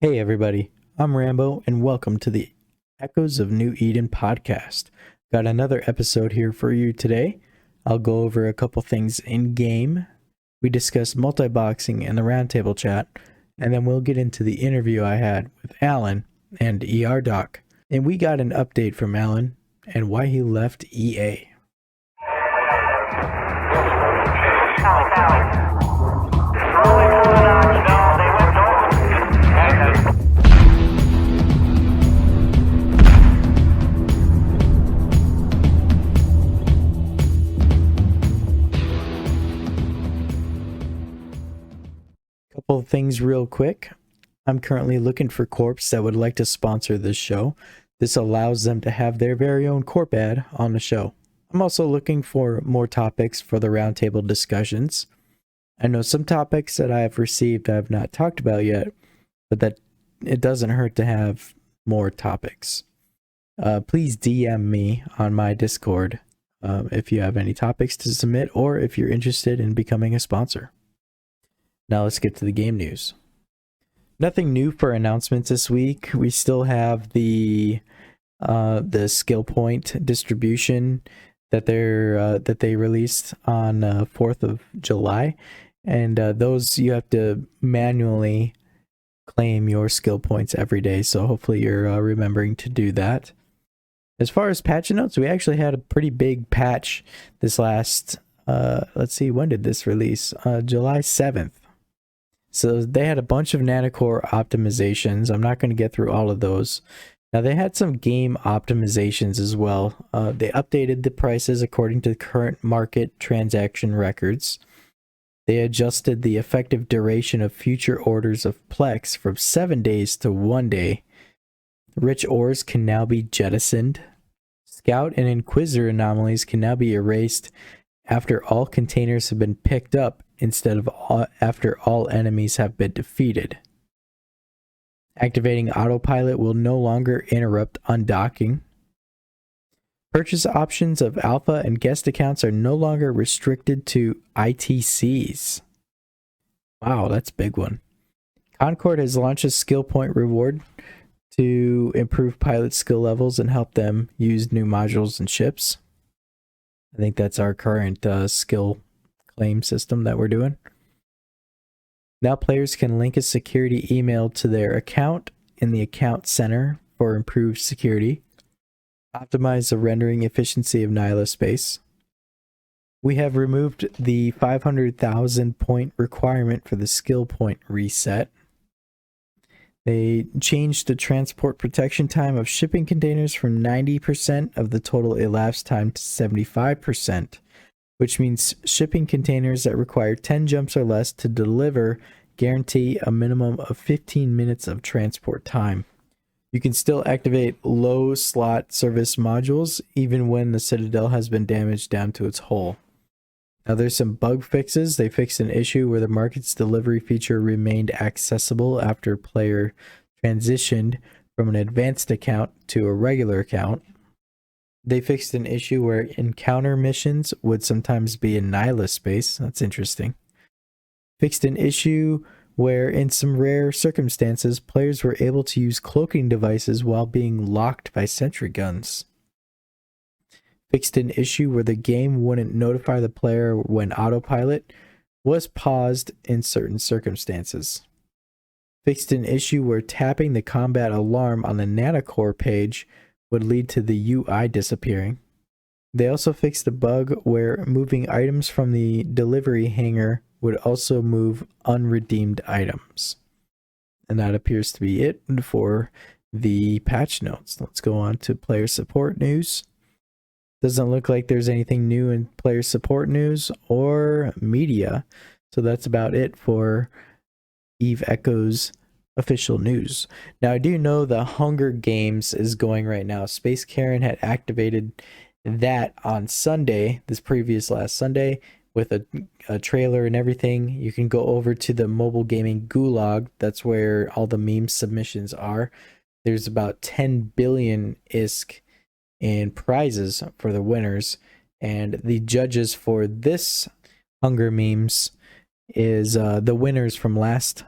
Hey everybody, I'm Rambo and welcome to the Echoes of New Eden podcast. Got another episode here for you today. I'll go over a couple things in game. We discuss multiboxing and the roundtable chat, and then we'll get into the interview I had with Alan and ER Doc. And we got an update from Alan and why he left EA. Couple of things real quick. I'm currently looking for corps that would like to sponsor this show. This allows them to have their very own corp ad on the show. I'm also looking for more topics for the roundtable discussions. I know some topics that I have received I have not talked about yet, but that it doesn't hurt to have more topics. Please DM me on my Discord if you have any topics to submit or if you're interested in becoming a sponsor. Now let's get to the game news. Nothing new for announcements this week. We still have the skill point distribution that they released on 4th of July, and those you have to manually claim your skill points every day. So hopefully you're remembering to do that. As far as patch notes, we actually had a pretty big patch this last. Let's see, when did this release? July 7th. So they had a bunch of nanocore optimizations. I'm not going to get through all of those. Now they had some game optimizations as well. They updated the prices according to current market transaction records. They adjusted the effective duration of future orders of Plex from 7 days to 1 day. Rich ores can now be jettisoned. Scout and Inquisitor anomalies can now be erased after all containers have been picked up instead of after all enemies have been defeated. Activating autopilot will no longer interrupt undocking. Purchase options of alpha and guest accounts are no longer restricted to ITCs. Wow, that's a big one. Concord has launched a skill point reward to improve pilot skill levels and help them use new modules and ships. I think that's our current skill claim system that we're doing. Now players can link a security email to their account in the account center for improved security. Optimize the rendering efficiency of Nyla space. We have removed the 500,000 point requirement for the skill point reset. They changed the transport protection time of shipping containers from 90% of the total elapsed time to 75%, which means shipping containers that require 10 jumps or less to deliver guarantee a minimum of 15 minutes of transport time. You can still activate low slot service modules even when the Citadel has been damaged down to its hull. Now there's some bug fixes. They fixed an issue where the market's delivery feature remained accessible after a player transitioned from an advanced account to a regular account. They fixed an issue where encounter missions would sometimes be in Nyla space. That's interesting. Fixed an issue where in some rare circumstances players were able to use cloaking devices while being locked by sentry guns. Fixed an issue where the game wouldn't notify the player when autopilot was paused in certain circumstances. Fixed an issue where tapping the combat alarm on the nanocore page would lead to the UI disappearing. They also fixed a bug where moving items from the delivery hangar would also move unredeemed items. And that appears to be it for the patch notes. Let's go on to player support news. Doesn't look like there's anything new in player support news or media. So that's about it for Eve Echo's official news. Now I do know the Hunger Games is going right now. Space Karen had activated that on Sunday, this previous last Sunday, with a trailer and everything. You can go over to the mobile gaming gulag. That's where all the meme submissions are. There's about 10 billion ISK in prizes for the winners, and the judges for this Hunger Memes is the winners from last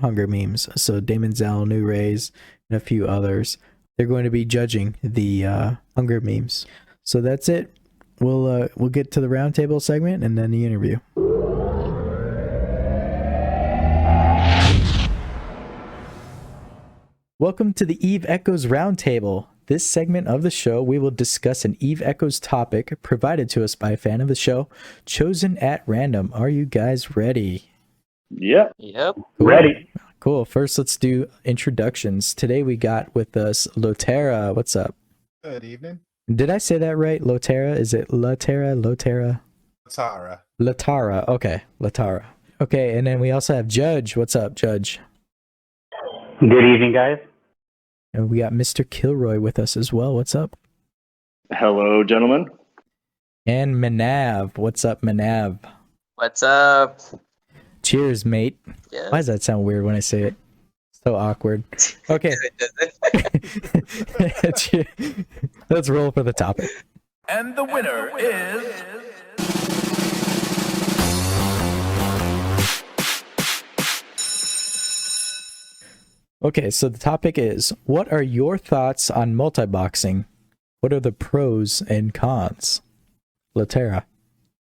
Hunger memes. So Damon Zell, New Rays, and a few others. They're going to be judging the Hunger memes. So that's it. We'll get to the roundtable segment and then the interview. Welcome to the Eve Echoes Roundtable. This segment of the show, we will discuss an Eve Echoes topic provided to us by a fan of the show, chosen at random. Are you guys ready? Yep. Cool. Ready. Cool. First, let's do introductions. Today we got with us Lotera. What's up? Good evening. Did I say that right? Lotera? Is it Lotera? Latara. Latara. Okay. Latara. Okay. And then we also have Judge. What's up, Judge? Good evening, guys. And we got Mr. Kilroy with us as well. What's up? Hello, gentlemen. And Manav. What's up, Manav? What's up? Cheers, mate. Yes. Why does that sound weird when I say it? So awkward. Okay. Let's roll for the topic. And the winner is... Okay, so the topic is, what are your thoughts on multiboxing? What are the pros and cons? Latera.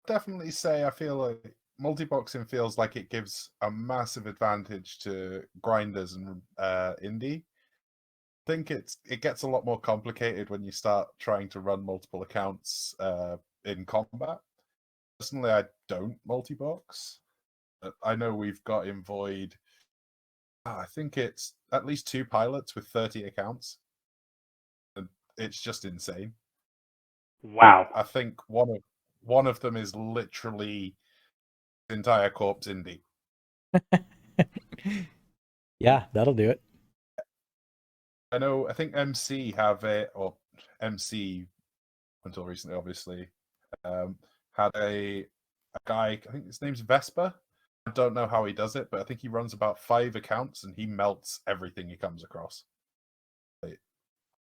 Definitely say I feel like multiboxing feels like it gives a massive advantage to grinders and indie. I think it gets a lot more complicated when you start trying to run multiple accounts in combat. Personally, I don't multibox. I know we've got in Void, I think it's at least 2 pilots with 30 accounts. And it's just insane. Wow. I think one of them is literally the entire corpse indie. Yeah, that'll do it. I think MC have it, or MC until recently, obviously, had a guy, I think his name's Vesper. I don't know how he does it, but I think he runs about 5 accounts and he melts everything he comes across. I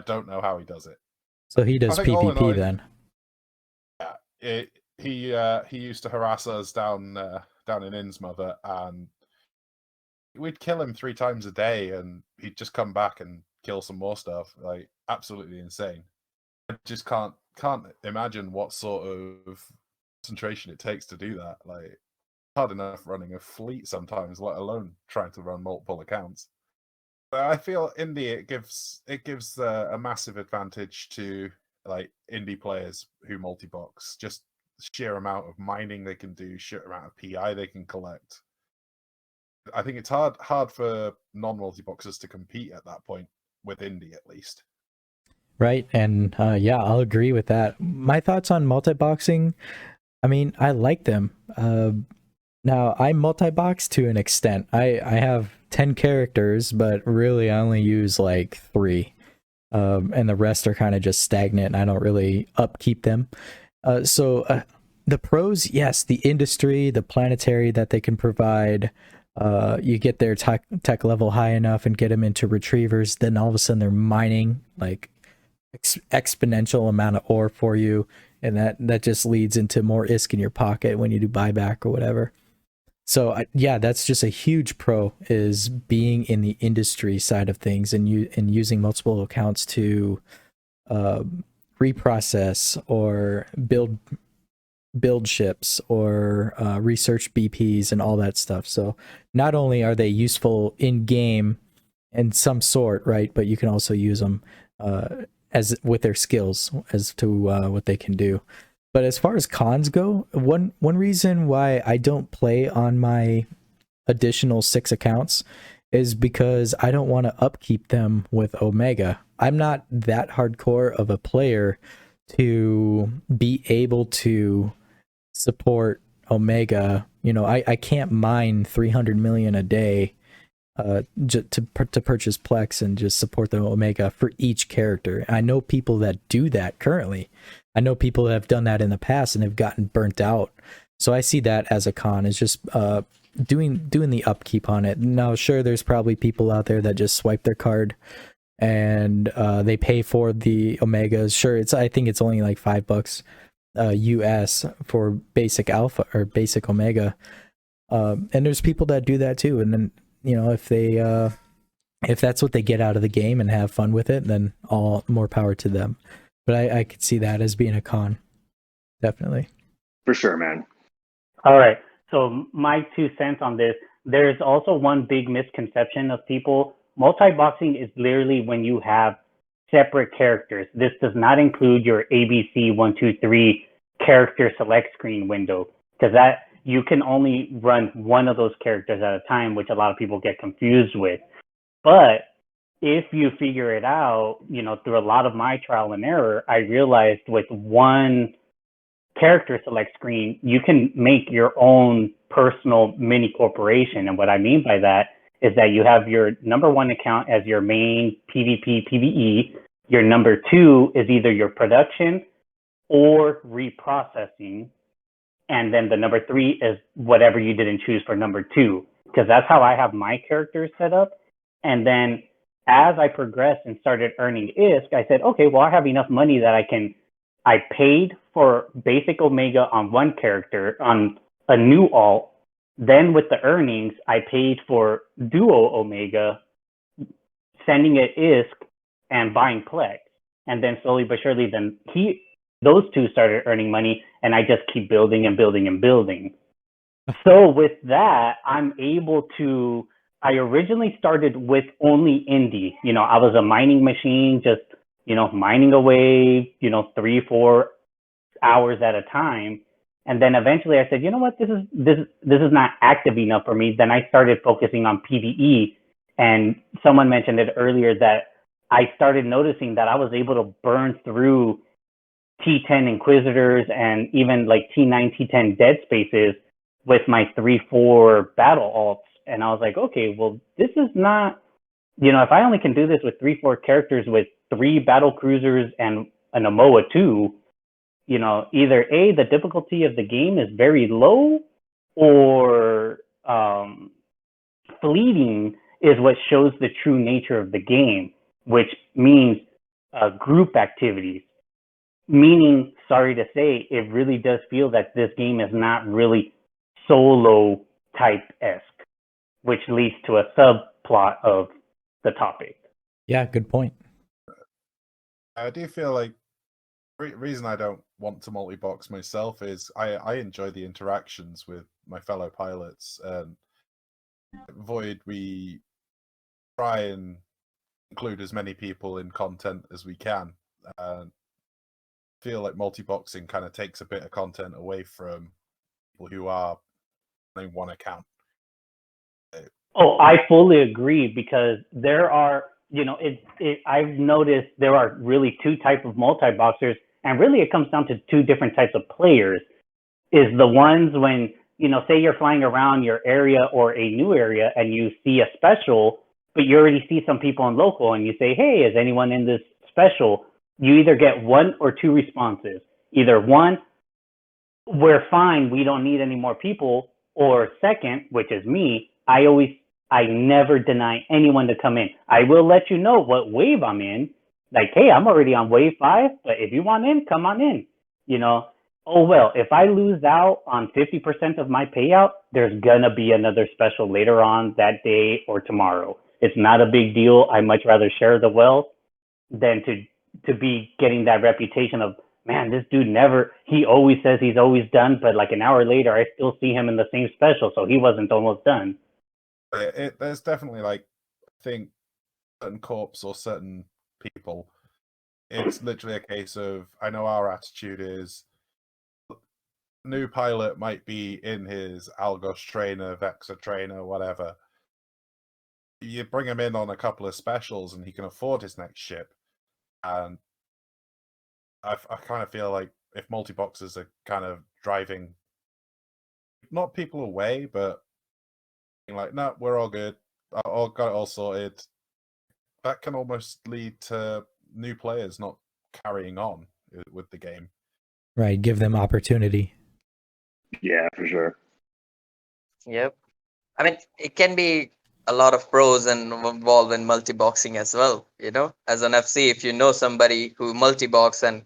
don't know how he does it. So he does I think all in all, PvP then. Yeah, he used to harass us down in Innsmother, and we'd kill him 3 times a day, and he'd just come back and kill some more stuff. Like, absolutely insane. I just can't imagine what sort of concentration it takes to do that. Like, hard enough running a fleet sometimes, let alone trying to run multiple accounts. But I feel indie it gives a massive advantage to like indie players who multi-box. Just sheer amount of mining they can do, sheer amount of PI they can collect. I think it's hard for non-multi-boxers to compete at that point with indie, at least. Right, and yeah, I'll agree with that. My thoughts on multiboxing, I mean, I like them. Now, I multi-box to an extent. I have 10 characters, but really I only use like 3. And the rest are kind of just stagnant, and I don't really upkeep them. So the pros, yes, the industry, the planetary that they can provide. You get their tech level high enough and get them into retrievers, then all of a sudden they're mining like exponential amount of ore for you, and that just leads into more ISK in your pocket when you do buyback or whatever. So yeah, that's just a huge pro, is being in the industry side of things and using multiple accounts to reprocess or build ships or research BPs and all that stuff. So not only are they useful in game in some sort, right, but you can also use them as with their skills as to what they can do. But as far as cons go, one reason why I don't play on my additional 6 accounts is because I don't want to upkeep them with Omega. I'm not that hardcore of a player to be able to support Omega. You know, I can't mine 300 million a day to purchase Plex and just support the Omega for each character. I know people that do that currently. I know people that have done that in the past and have gotten burnt out. So I see that as a con, is just doing the upkeep on it. Now, sure, there's probably people out there that just swipe their card and they pay for the Omegas. Sure, I think it's only like $5 US for basic alpha or basic Omega. And there's people that do that too. And then, if they if that's what they get out of the game and have fun with it, then all more power to them. But I could see that as being a con, definitely. For sure, man. All right. So my 2 cents on this. There's also one big misconception of people. Multiboxing is literally when you have separate characters. This does not include your ABC 1, 2, 3 character select screen window, because that you can only run one of those characters at a time, which a lot of people get confused with. But if you figure it out, through a lot of my trial and error, I realized with one character select screen, you can make your own personal mini corporation. And what I mean by that is that you have your number 1 account as your main PvP, PvE. Your number 2 is either your production or reprocessing. And then the number 3 is whatever you didn't choose for number 2, because that's how I have my characters set up. And then as I progressed and started earning ISK, I said, okay, well, I have enough money that I paid for basic Omega on one character on a new alt. Then with the earnings, I paid for Duo Omega, sending it ISK and buying Plex. And then slowly but surely, then those two started earning money, and I just keep building and building and building. So with that, I'm able to, I originally started with only indie. I was a mining machine, just, mining away, 3-4 hours at a time. And then eventually I said, you know what, this is not active enough for me. Then I started focusing on PvE. And someone mentioned it earlier that I started noticing that I was able to burn through T10 Inquisitors and even like T9, T10 Dead Spaces with my 3-4 battle alts. And I was like, okay, well, this is not, if I only can do this with 3-4 characters with 3 battle cruisers and an Amoa 2, either A, the difficulty of the game is very low, or fleeting is what shows the true nature of the game, which means group activities. Meaning, sorry to say, it really does feel that this game is not really solo type-esque, which leads to a subplot of the topic. Yeah, good point. I do feel like reason I don't want to multi-box myself is I enjoy the interactions with my fellow pilots. Void, we try and include as many people in content as we can. Feel like multi-boxing kind of takes a bit of content away from people who are running one account. Oh, I fully agree, because there are, I've noticed there are really 2 types of multi-boxers, and really it comes down to 2 different types of players. Is the ones when, say you're flying around your area or a new area and you see a special, but you already see some people in local and you say, hey, is anyone in this special? You either get 1 or 2 responses. Either 1, we're fine, we don't need any more people, or 2nd, which is me, I never deny anyone to come in. I will let you know what wave I'm in. Like, hey, I'm already on wave 5, but if you want in, come on in. Oh, well, if I lose out on 50% of my payout, there's going to be another special later on that day or tomorrow. It's not a big deal. I much rather share the wealth than to be getting that reputation of, man, this dude he always says he's always done, but like an hour later, I still see him in the same special, so he wasn't almost done. There's definitely, I think, certain corps or certain people, it's literally a case of, I know our attitude is, new pilot might be in his Algos trainer, Vexa trainer, whatever. You bring him in on a couple of specials and he can afford his next ship. And I kind of feel like if multi-boxers are kind of driving, not people away, but like, no, we're all good, all got it all sorted, that can almost lead to new players not carrying on with the game. Right, give them opportunity. Yeah, for sure. Yep. I mean, it can be a lot of pros and involved in multi-boxing as well. As an FC, if you know somebody who multi-box and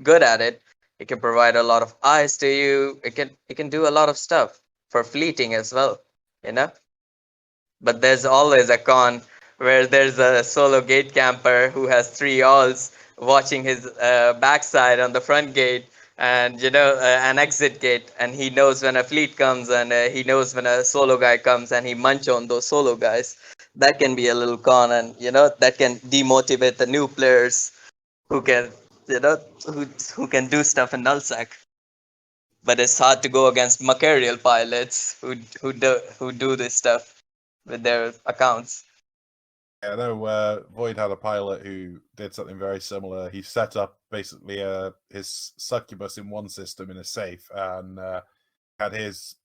good at it, it can provide a lot of eyes to you. It can do a lot of stuff for fleeting as well. But there's always a con where there's a solo gate camper who has 3 alts watching his backside on the front gate, and an exit gate, and he knows when a fleet comes, and he knows when a solo guy comes, and he munch on those solo guys. That can be a little con, and that can demotivate the new players who can you know who can do stuff in nullsec. But it's hard to go against mercurial pilots who do this stuff with their accounts. Yeah, I know Void had a pilot who did something very similar. He set up basically his succubus in one system in a safe, and had his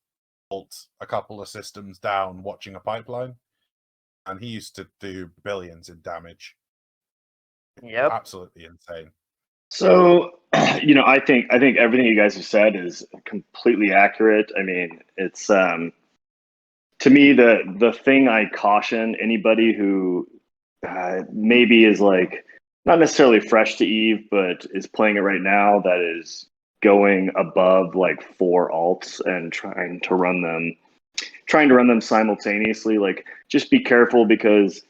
alt a couple of systems down watching a pipeline, and he used to do billions in damage. Yep. Absolutely insane. So, I think everything you guys have said is completely accurate. I mean, it's to me the thing I caution anybody who maybe is like not necessarily fresh to Eve, but is playing it right now, that is going above like 4 alts and trying to run them simultaneously. Like, just be careful, because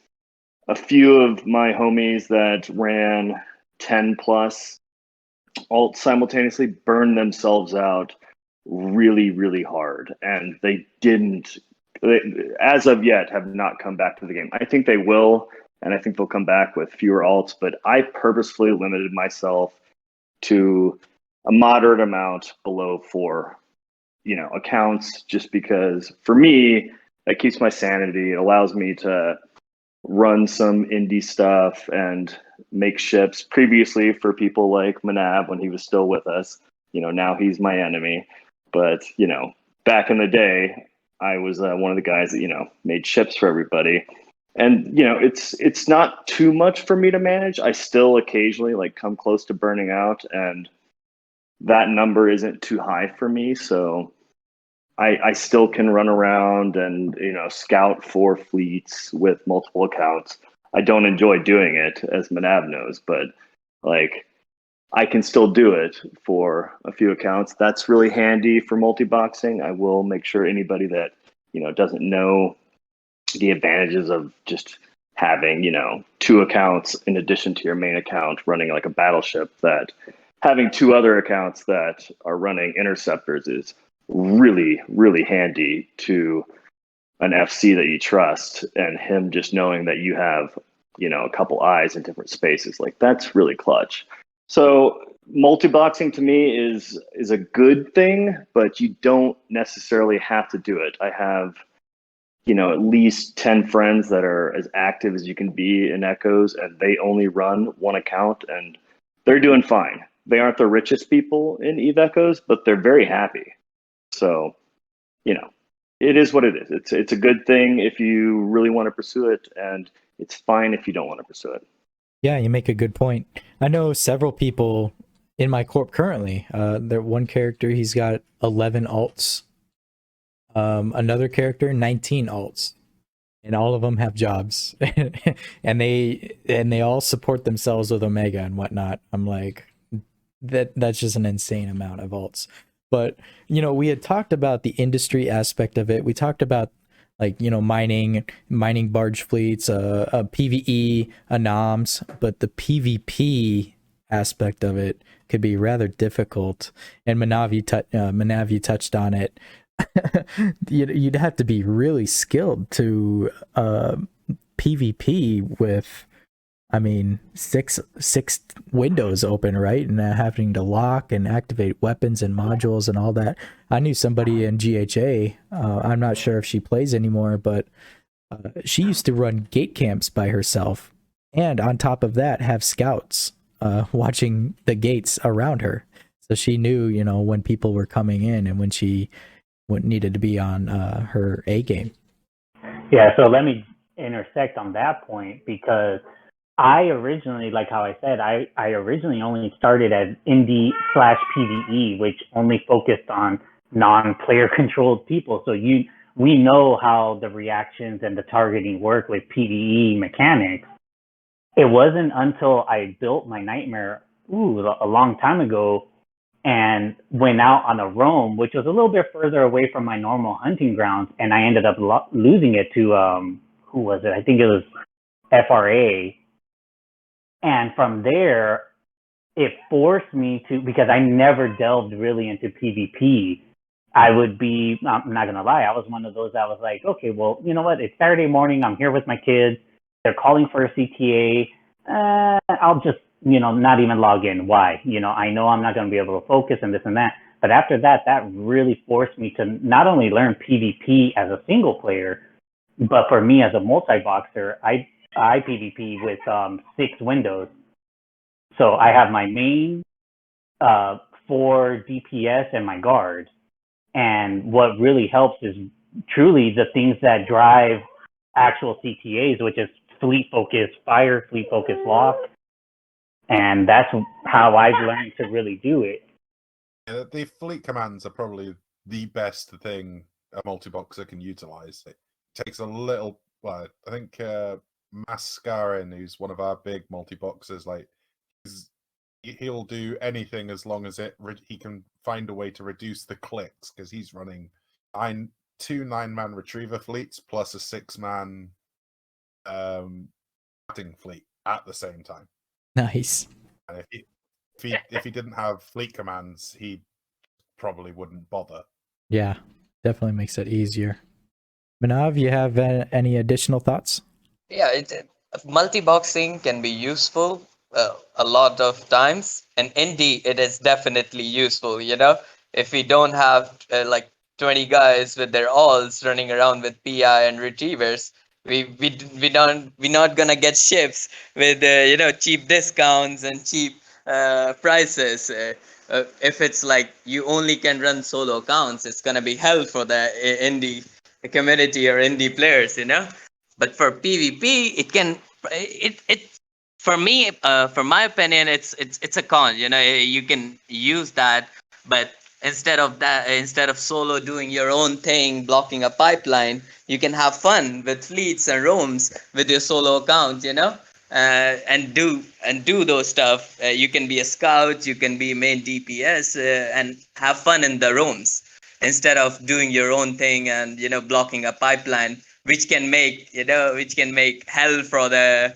a few of my homies that ran 10 plus alts simultaneously burned themselves out really, really hard, and they as of yet have not come back to the game. I think they will, and I think they'll come back with fewer alts, but I purposefully limited myself to a moderate amount below 4 accounts, just because for me that keeps my sanity. It allows me to run some indie stuff and make ships. Previously, for people like Manav, when he was still with us, now he's my enemy. But, back in the day, I was one of the guys that, made ships for everybody. And, it's not too much for me to manage. I still occasionally come close to burning out, and that number isn't too high for me. So I still can run around and, scout for fleets with multiple accounts. I don't enjoy doing it, as Manav knows, but I can still do it for a few accounts. That's really handy for multiboxing. I will make sure anybody that, doesn't know the advantages of just having, 2 accounts in addition to your main account running like a battleship, that having 2 other accounts that are running interceptors is really, really handy to an FC that you trust, and him just knowing that you have, a couple eyes in different spaces. That's really clutch. So multiboxing to me is a good thing, but you don't necessarily have to do it. I have, at least 10 friends that are as active as you can be in Echoes, and they only run 1 account, and they're doing fine. They aren't the richest people in Eve Echoes, but they're very happy. So, it is what it is. It's a good thing if you really want to pursue it, and it's fine if you don't want to pursue it. Yeah, you make a good point. I know several people in my corp currently. There one character, he's got 11 alts. Another character, 19 alts, and all of them have jobs, and they all support themselves with Omega and whatnot. I'm like, that's just an insane amount of alts. But we had talked about the industry aspect of it. We talked about mining barge fleets, a PVE, a NOMS, but the PvP aspect of it could be rather difficult. And Manav, you touched on it. You'd have to be really skilled to PvP with, six windows open, right? And having to lock and activate weapons and modules and all that. I knew somebody in GHA, I'm not sure if she plays anymore, but she used to run gate camps by herself, and on top of that have scouts watching the gates around her. So she knew, when people were coming in and when she needed to be on her A game. Yeah, so let me intersect on that point, because I originally, like how I said, I originally only started as indie/PvE, which only focused on non-player controlled people. So we know how the reactions and the targeting work with PvE mechanics. It wasn't until I built my Nightmare a long time ago and went out on a roam, which was a little bit further away from my normal hunting grounds, and I ended up losing it to who was it? I think it was FRA. And from there, it forced me to, because I never delved really into PvP. I'm not gonna lie, I was one of those that was like, okay, well, you know what? It's Saturday morning. I'm here with my kids. They're calling for a CTA. I'll just, not even log in. Why? I know I'm not going to be able to focus and this and that. But after that, that really forced me to not only learn PvP as a single player, but for me as a multi-boxer, I PvP with 6 windows. So I have my main, 4 DPS, and my guard. And what really helps is truly the things that drive actual CTAs, which is fleet focus, fire, fleet focus, lock. And that's how I've learned to really do it. Yeah, the fleet commands are probably the best thing a multi-boxer can utilize. It takes a little, I think Mascarin, who's one of our big multi-boxers, he'll do anything as long as he can find a way to reduce the clicks, because he's running 2 9-man retriever fleets plus a 6-man batting fleet at the same time. Nice. And if he didn't have fleet commands, he probably wouldn't bother. Yeah, definitely makes it easier. Manav, you have any additional thoughts? Yeah, multi-boxing can be useful a lot of times, and indeed it is definitely useful. If we don't have 20 guys with their alls running around with PI and retrievers, we're not gonna get ships with cheap discounts and cheap prices. If it's like you only can run solo accounts, it's gonna be hell for the indie community or indie players. But for PvP, it for me, for my opinion, it's a con. You can use that, but instead of solo doing your own thing, blocking a pipeline, you can have fun with fleets and roams with your solo account. And do those stuff. You can be a scout, you can be main DPS, and have fun in the roams instead of doing your own thing and blocking a pipeline, which can make hell for the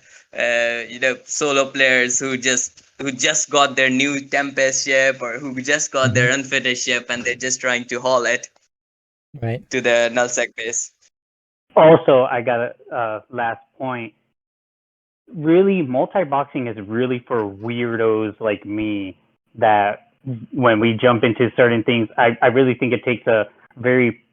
solo players who just got their new Tempest ship, or who just got their unfitted ship, and they're just trying to haul it Right. to the nullsec base. Also, I got a last point. Really, multi-boxing is really for weirdos like me, that when we jump into certain things, I really think it takes a very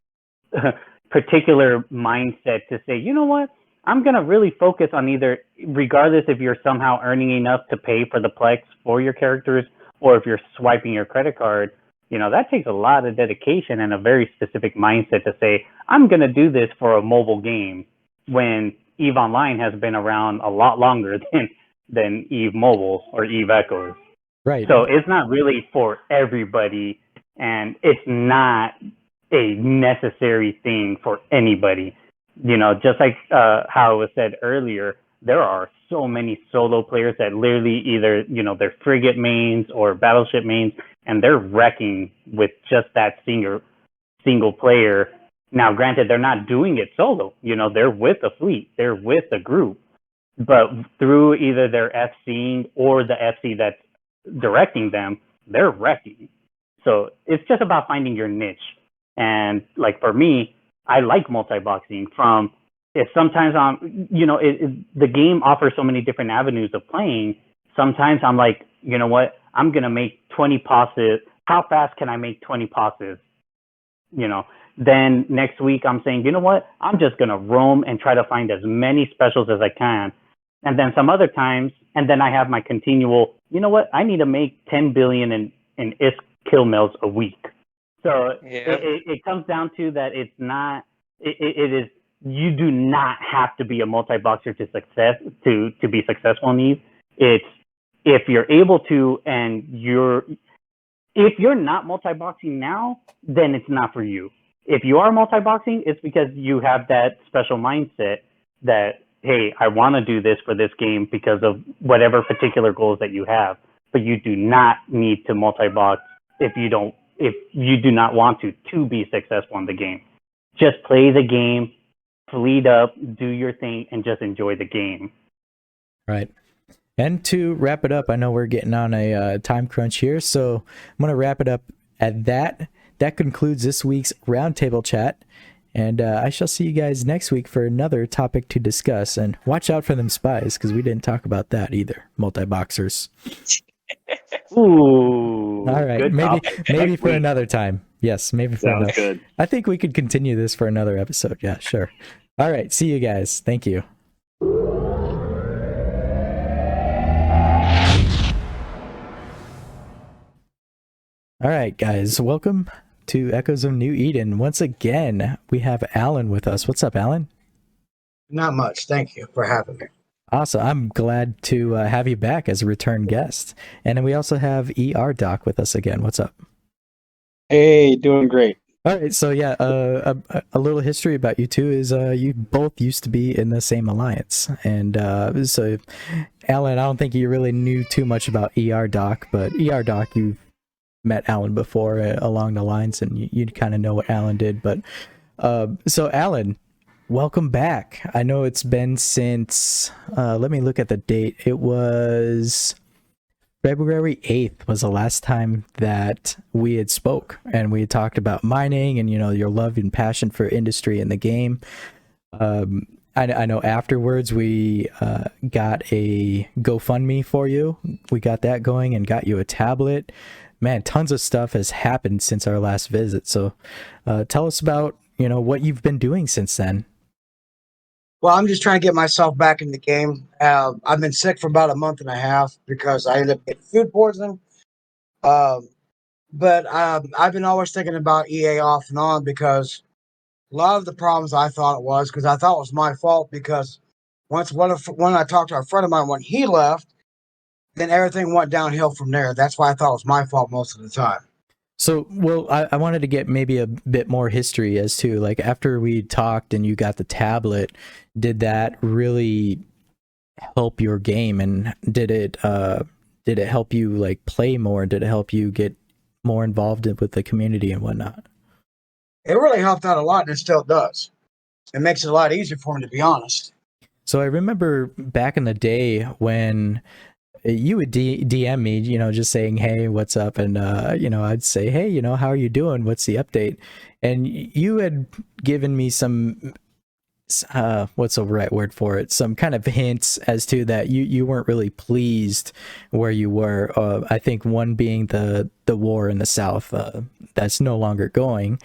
particular mindset to say, you know what, I'm going to really focus on either, regardless if you're somehow earning enough to pay for the Plex for your characters, or if you're swiping your credit card, that takes a lot of dedication and a very specific mindset to say, I'm going to do this for a mobile game, when EVE Online has been around a lot longer than EVE Mobile or EVE Echoes. Right. So it's not really for everybody, and it's not a necessary thing for anybody. Just like how it was said earlier, there are so many solo players that literally either, they're frigate mains or battleship mains, and they're wrecking with just that single player. Now, granted, they're not doing it solo. They're with a fleet, they're with a group, but through either their FCing or the FC that's directing them, they're wrecking. So it's just about finding your niche. And like for me, I like multi-boxing from, if sometimes the game offers so many different avenues of playing. Sometimes I'm like, you know what, I'm going to make 20 passes. How fast can I make 20 passes? Then next week I'm saying, you know what, I'm just going to roam and try to find as many specials as I can. And then some other times, and then I have my continual, you know what, I need to make 10 billion in ISK kill mills a week. So it comes down to that it's not, it is, you do not have to be a multi-boxer to be successful in these. It's, if you're able to, and if you're not multi-boxing now, then it's not for you. If you are multi-boxing, it's because you have that special mindset that, hey, I want to do this for this game because of whatever particular goals that you have. But you do not need to multi-box if you do not want to be successful in the game. Just play the game, fleet up, do your thing, and just enjoy the game. Right. And to wrap it up, I know we're getting on a time crunch here, so I'm going to wrap it up at that. That concludes this week's Roundtable Chat, and I shall see you guys next week for another topic to discuss. And watch out for them spies, because we didn't talk about that either, multi-boxers. Ooh. All right, good maybe topic. for another time. Yes, maybe for Sounds another. good. I think we could continue this for another episode. Yeah, sure. All right, see you guys. Thank you. All right, guys, welcome to Echoes of New Eden. Once again, we have Alan with us. What's up, Alan? Not much. Thank you for having me. Awesome. I'm glad to have you back as a return guest. And then we also have ER Doc with us again. What's up? Hey, doing great. All right, so yeah, a little history about you two is you both used to be in the same alliance. And so, Alan, I don't think you really knew too much about ER Doc, but ER Doc, you've met Alan before along the lines, and you kind of know what Alan did. But so Alan, welcome back. I know it's been since let me look at the date. It was February 8th was the last time that we had spoke, and we had talked about mining and, you know, your love and passion for industry in the game. I know afterwards we got a GoFundMe for you. We got that going and got you a tablet. Man, tons of stuff has happened since our last visit. So tell us about, you know, what you've been doing since then. Well, I'm just trying to get myself back in the game. I've been sick for about a month and a half because I ended up getting food poisoning. But I've been always thinking about EA off and on because a lot of the problems I thought it was because I thought it was my fault because when I talked to a friend of mine when he left, then everything went downhill from there. That's why I thought it was my fault most of the time. So, well, I wanted to get maybe a bit more history as to, like, after we talked and you got the tablet, did that really help your game? And did it help you, like, play more? Did it help you get more involved with the community and whatnot? It really helped out a lot, and it still does. It makes it a lot easier for me, to be honest. So I remember back in the day when you would DM me, you know, just saying, hey, what's up? And, you know, I'd say, hey, you know, how are you doing? What's the update? And you had given me some, what's the right word for it? Some kind of hints as to that you weren't really pleased where you were. I think one being the war in the South, that's no longer going.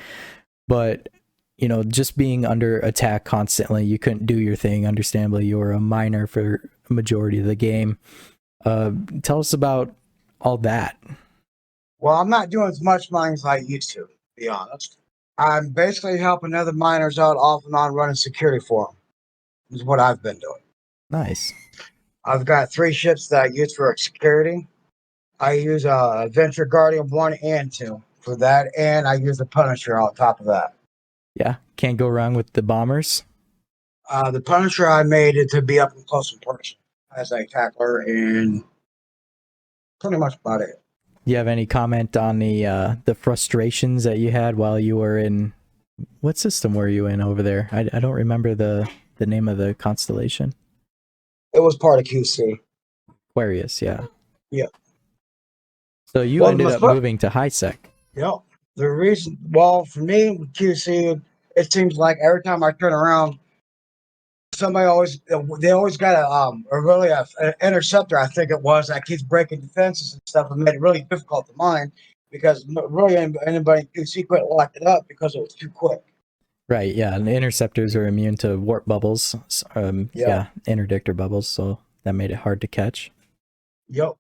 But, you know, just being under attack constantly, you couldn't do your thing. Understandably, you were a miner for a majority of the game. Tell us about all that. Well, I'm not doing as much mining as I used to be honest. I'm basically helping other miners out off and on running security for them, is what I've been doing. Nice. I've got 3 ships that I use for security. I use Venture Guardian 1 and 2 for that, and I use the Punisher on top of that. Yeah, can't go wrong with the bombers. The Punisher I made it to be up and close in person as a tackler, and pretty much about it. Do you have any comment on the frustrations that you had while you were in, what system were you in over there? I don't remember the name of the constellation. It was part of QC. Aquarius, yeah. Yeah. So you ended up moving to HiSec. Yep. The reason, well, for me, with QC, it seems like every time I turn around, they always got an interceptor, I think it was, that keeps breaking defenses and stuff and made it really difficult to mine because really anybody in QC couldn't lock it up because it was too quick. Right, yeah, and the interceptors are immune to warp bubbles, yeah, interdictor bubbles, so that made it hard to catch. Yep.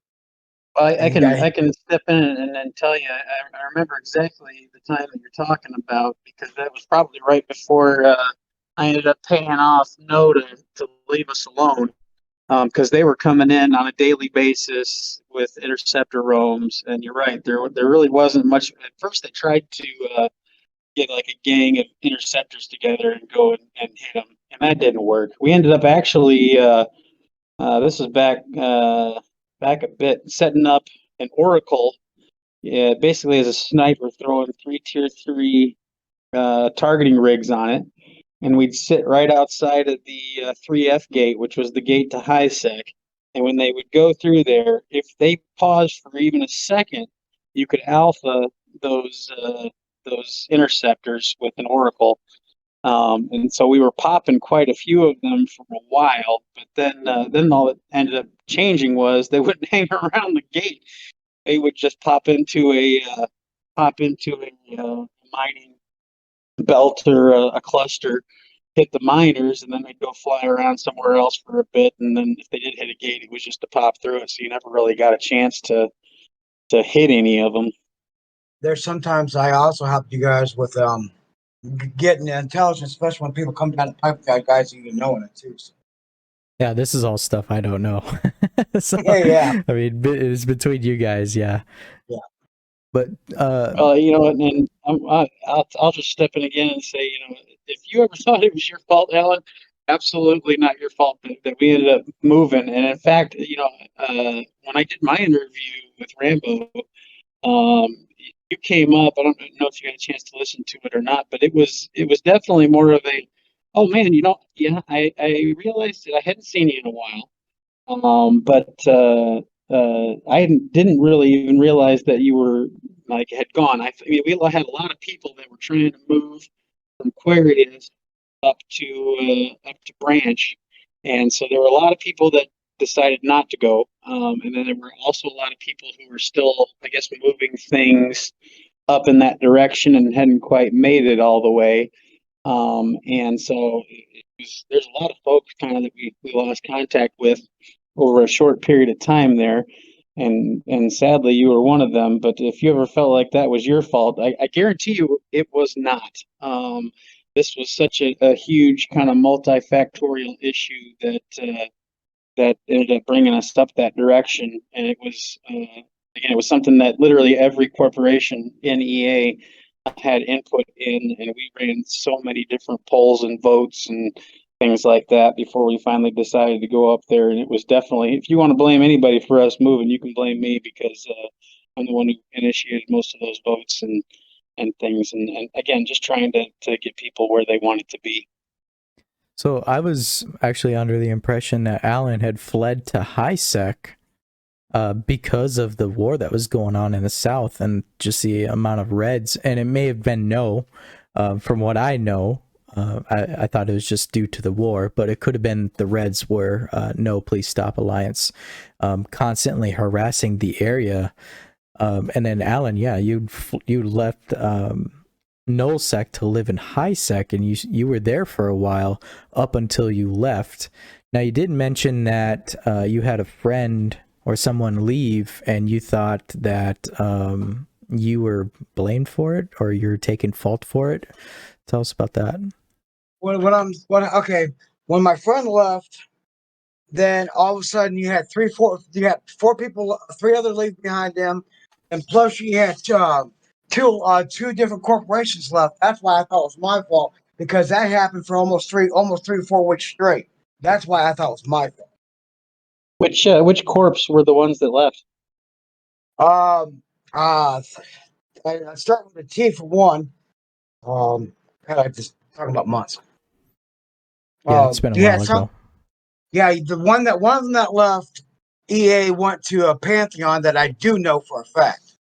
I can step in and then tell you, I remember exactly the time that you're talking about because that was probably right before I ended up paying off No to leave us alone because they were coming in on a daily basis with interceptor roams. And you're right, there really wasn't much. At first, they tried to get like a gang of interceptors together and go and hit them, and that didn't work. We ended up actually, this was back a bit, setting up an oracle yeah, basically as a sniper throwing 3 tier 3 targeting rigs on it, and we'd sit right outside of the 3F gate, which was the gate to high sec. And when they would go through there, if they paused for even a second, you could alpha those interceptors with an oracle. And so we were popping quite a few of them for a while, but then all that ended up changing was they wouldn't hang around the gate. They would just pop into a mining belt or a cluster, hit the miners, and then they'd go fly around somewhere else for a bit. And then if they did hit a gate, it was just to pop through it. So you never really got a chance to hit any of them. There's sometimes I also help you guys with getting the intelligence, especially when people come down the pipe, guys even knowing it too. So. Yeah, this is all stuff I don't know. So, yeah. I mean, it's between you guys, yeah. Yeah. But you know, and I'll just step in again and say, you know, if you ever thought it was your fault, Alan, absolutely not your fault that we ended up moving. And in fact, you know, when I did my interview with Rambo, you came up. I don't know if you had a chance to listen to it or not, but it was definitely more of a, oh man, you know, yeah, I realized that I hadn't seen you in a while. But I didn't really even realize that you were had gone. I mean, we had a lot of people that were trying to move from Aquarius up to Branch, and so there were a lot of people that decided not to go. And then there were also a lot of people who were still, I guess, moving things up in that direction and hadn't quite made it all the way. And so there's a lot of folks kind of that we lost contact with over a short period of time there. And sadly, you were one of them. But if you ever felt like that was your fault, I guarantee you it was not. This was such a huge kind of multifactorial issue that ended up bringing us up that direction. And it was, again, it was something that literally every corporation in EA had input in, and we ran so many different polls and votes and things like that before we finally decided to go up there. And it was definitely, if you want to blame anybody for us moving, you can blame me, because I'm the one who initiated most of those votes and things. And again, just trying to get people where they wanted to be. So I was actually under the impression that Alan had fled to HiSec because of the war that was going on in the South and just the amount of Reds. And it may have been no, from what I know. I thought it was just due to the war, but it could have been the Reds were no, please stop Alliance, constantly harassing the area. And then Alan, yeah, you left nullsec to live in HiSec, and you were there for a while up until you left. Now, you did mention that you had a friend or someone leave, and you thought that you were blamed for it, or you're taking fault for it. Tell us about that. When my friend left, then all of a sudden you had four people, 3 other leave behind them, and plus you had two different corporations left. That's why I thought it was my fault, because that happened for almost 3 to 4 weeks straight. That's why I thought it was my fault. Which corps were the ones that left? I start with a T for one. I just talking about months. Yeah, it's been a while ago. Yeah, one of them that left, EA went to a Pantheon that I do know for a fact.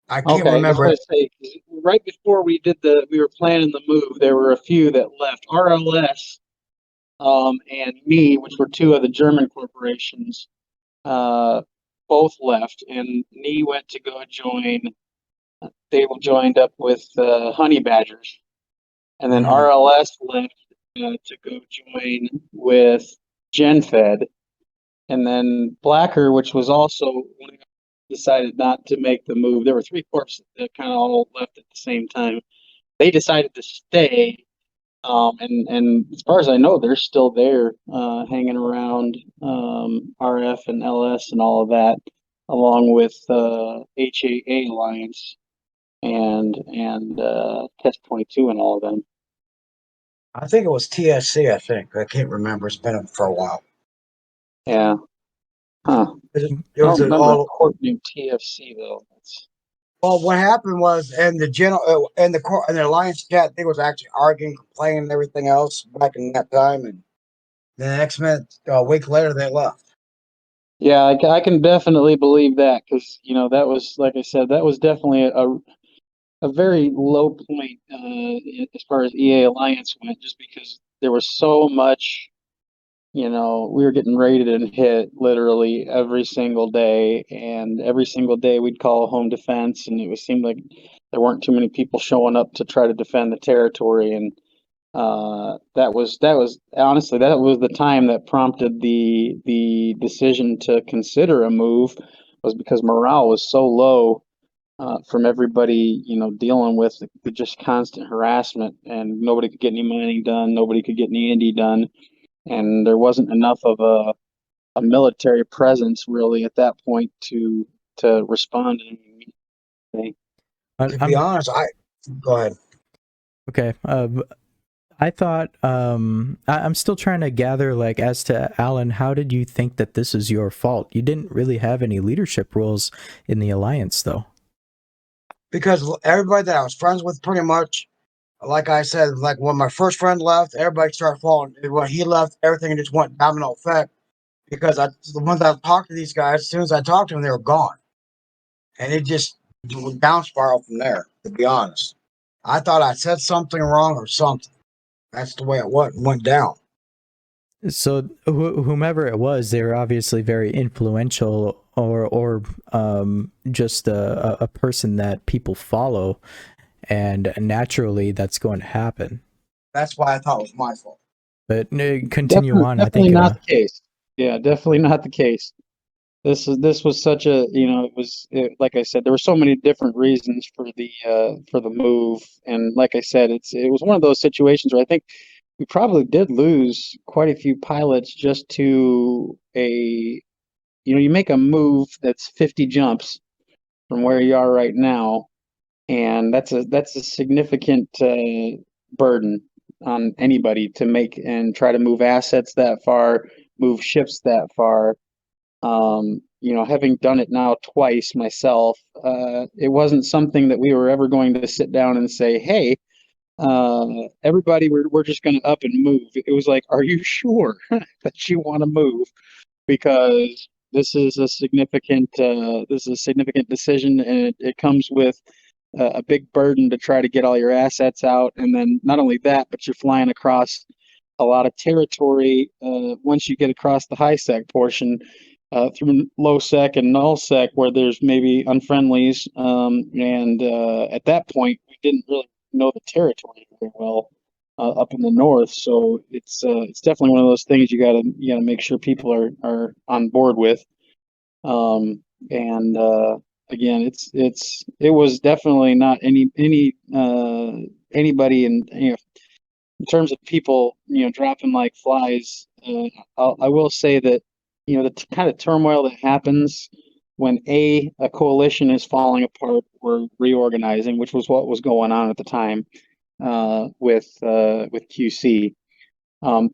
I can't remember. I was gonna say, right before we were planning the move, there were a few that left. RLS and me, which were 2 of the German corporations, both left, and Nee went to go join. They joined up with Honey Badgers, and then RLS left to go join with GenFed, and then Blacker, which was also decided not to make the move. There were 3 corps that kind of all left at the same time. They decided to stay, and as far as I know, they're still there, hanging around RF and LS and all of that, along with HAA Alliance and Test 22 and all of them. I think it was TSC. I can't remember. It's been for a while. Yeah. Huh. It was I don't remember a corp named TFC though. Well, what happened was in the general in the alliance chat, they was actually arguing, complaining, and everything else back in that time, and the next minute, a week later, they left. Yeah, I can definitely believe that because that was, like I said, that was definitely a very low point as far as EA Alliance went, just because there was so much. We were getting raided and hit literally every single day, and every single day we'd call home defense, and seemed like there weren't too many people showing up to try to defend the territory, and that was honestly, that was the time that prompted the decision to consider a move, was because morale was so low from everybody, dealing with the just constant harassment, and nobody could get any mining done, nobody could get any indie done, and there wasn't enough of a military presence really at that point to respond in any way. To be honest, go ahead. Okay. I thought I'm still trying to gather, like, as to Alan, how did you think that this is your fault? You didn't really have any leadership roles in the alliance, though. Because everybody that I was friends with, pretty much, like I said, like when my first friend left, everybody started falling. When he left, everything just went domino effect. Because the ones I talked to these guys, as soon as I talked to them, they were gone, and it just down spiral from there. To be honest, I thought I said something wrong or something. That's the way it went down. So whomever it was, they were obviously very influential, or just a person that people follow, and naturally that's going to happen. That's why I thought it was my fault. But continue on. Definitely I think not the case. Yeah, definitely not the case. This was such a, like I said, there were so many different reasons for the move, and like I said, it was one of those situations where I think we probably did lose quite a few pilots just to you make a move that's 50 jumps from where you are right now, and that's a significant burden on anybody to make and try to move assets that far, move ships that far. Having done it now twice myself, it wasn't something that we were ever going to sit down and say, hey, everybody, we're just going to up and move. It was like, are you sure that you want to move? Because this is a significant decision, and it comes with a big burden to try to get all your assets out. And then not only that, but you're flying across a lot of territory once you get across the high sec portion, through low sec and null sec, where there's maybe unfriendlies, and at that point we didn't really know the territory very well up in the north. So it's definitely one of those things you gotta make sure people are on board with. And again, it was definitely not anybody in terms of people, dropping like flies. I will say that, the kind of turmoil that happens when a coalition is falling apart or reorganizing, which was what was going on at the time with QC.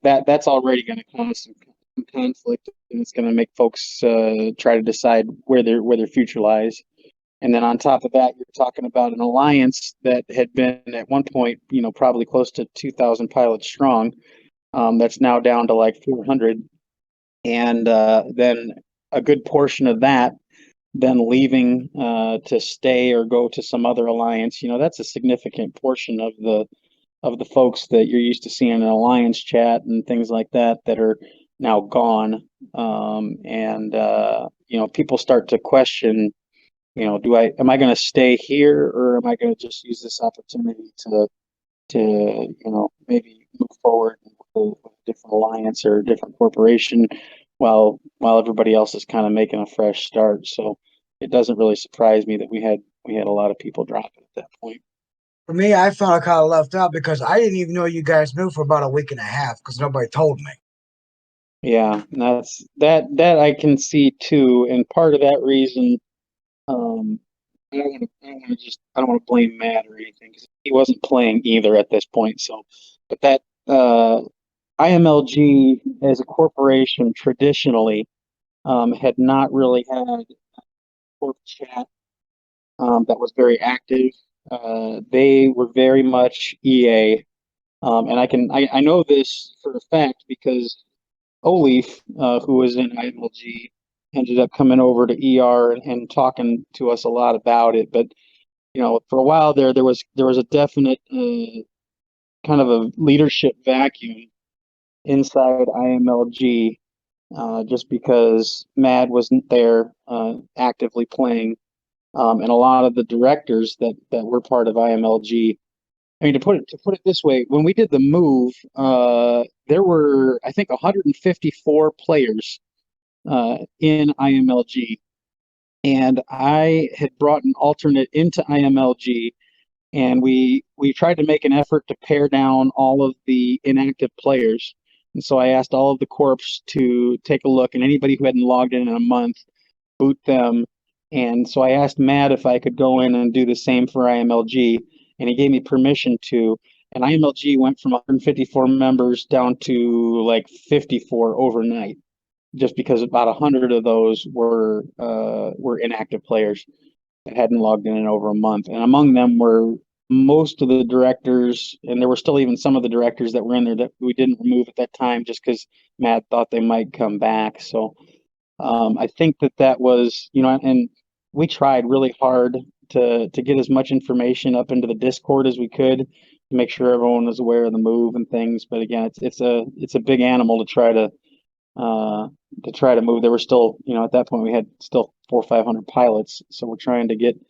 That's already going to cause some conflict, and it's going to make folks try to decide where their future lies. And then on top of that, you're talking about an alliance that had been at one point, probably close to 2,000 pilots strong. That's now down to like 400. And then a good portion of that then leaving to stay or go to some other alliance. That's a significant portion of the folks that you're used to seeing in an alliance chat and things like that are now gone. And people start to question, am I going to stay here, or am I going to just use this opportunity to maybe move forward with a different alliance or a different corporation while everybody else is kind of making a fresh start. So it doesn't really surprise me that we had a lot of people dropping at that point. For me, I found I kind of left out because I didn't even know you guys moved for about a week and a half because nobody told me. Yeah, that's that I can see too, and part of that reason, I don't want to blame Matt or anything because he wasn't playing either at this point. So, but that IMLG as a corporation traditionally had not really had corp chat that was very active. They were very much EA, and I know this for a fact because Olif, who was in IMLG, ended up coming over to ER and talking to us a lot about it. But for a while there was a definite kind of a leadership vacuum inside IMLG, just because Mad wasn't there actively playing, and a lot of the directors that were part of IMLG. I mean, to put it this way, when we did the move, there were, I think, 154 players in IMLG, and I had brought an alternate into IMLG, and we tried to make an effort to pare down all of the inactive players. And so I asked all of the corps to take a look, and anybody who hadn't logged in a month, boot them. And so I asked Matt if I could go in and do the same for IMLG, and he gave me permission to. And IMLG went from 154 members down to like 54 overnight, just because about 100 of those were inactive players that hadn't logged in over a month. And among them were most of the directors, and there were still even some of the directors that were in there that we didn't remove at that time just because Matt thought they might come back. So I think that was, and we tried really hard to get as much information up into the Discord as we could to make sure everyone was aware of the move and things. But again, it's a big animal to try to move. There were still, at that point we had still 400 or 500 pilots, so we're trying to get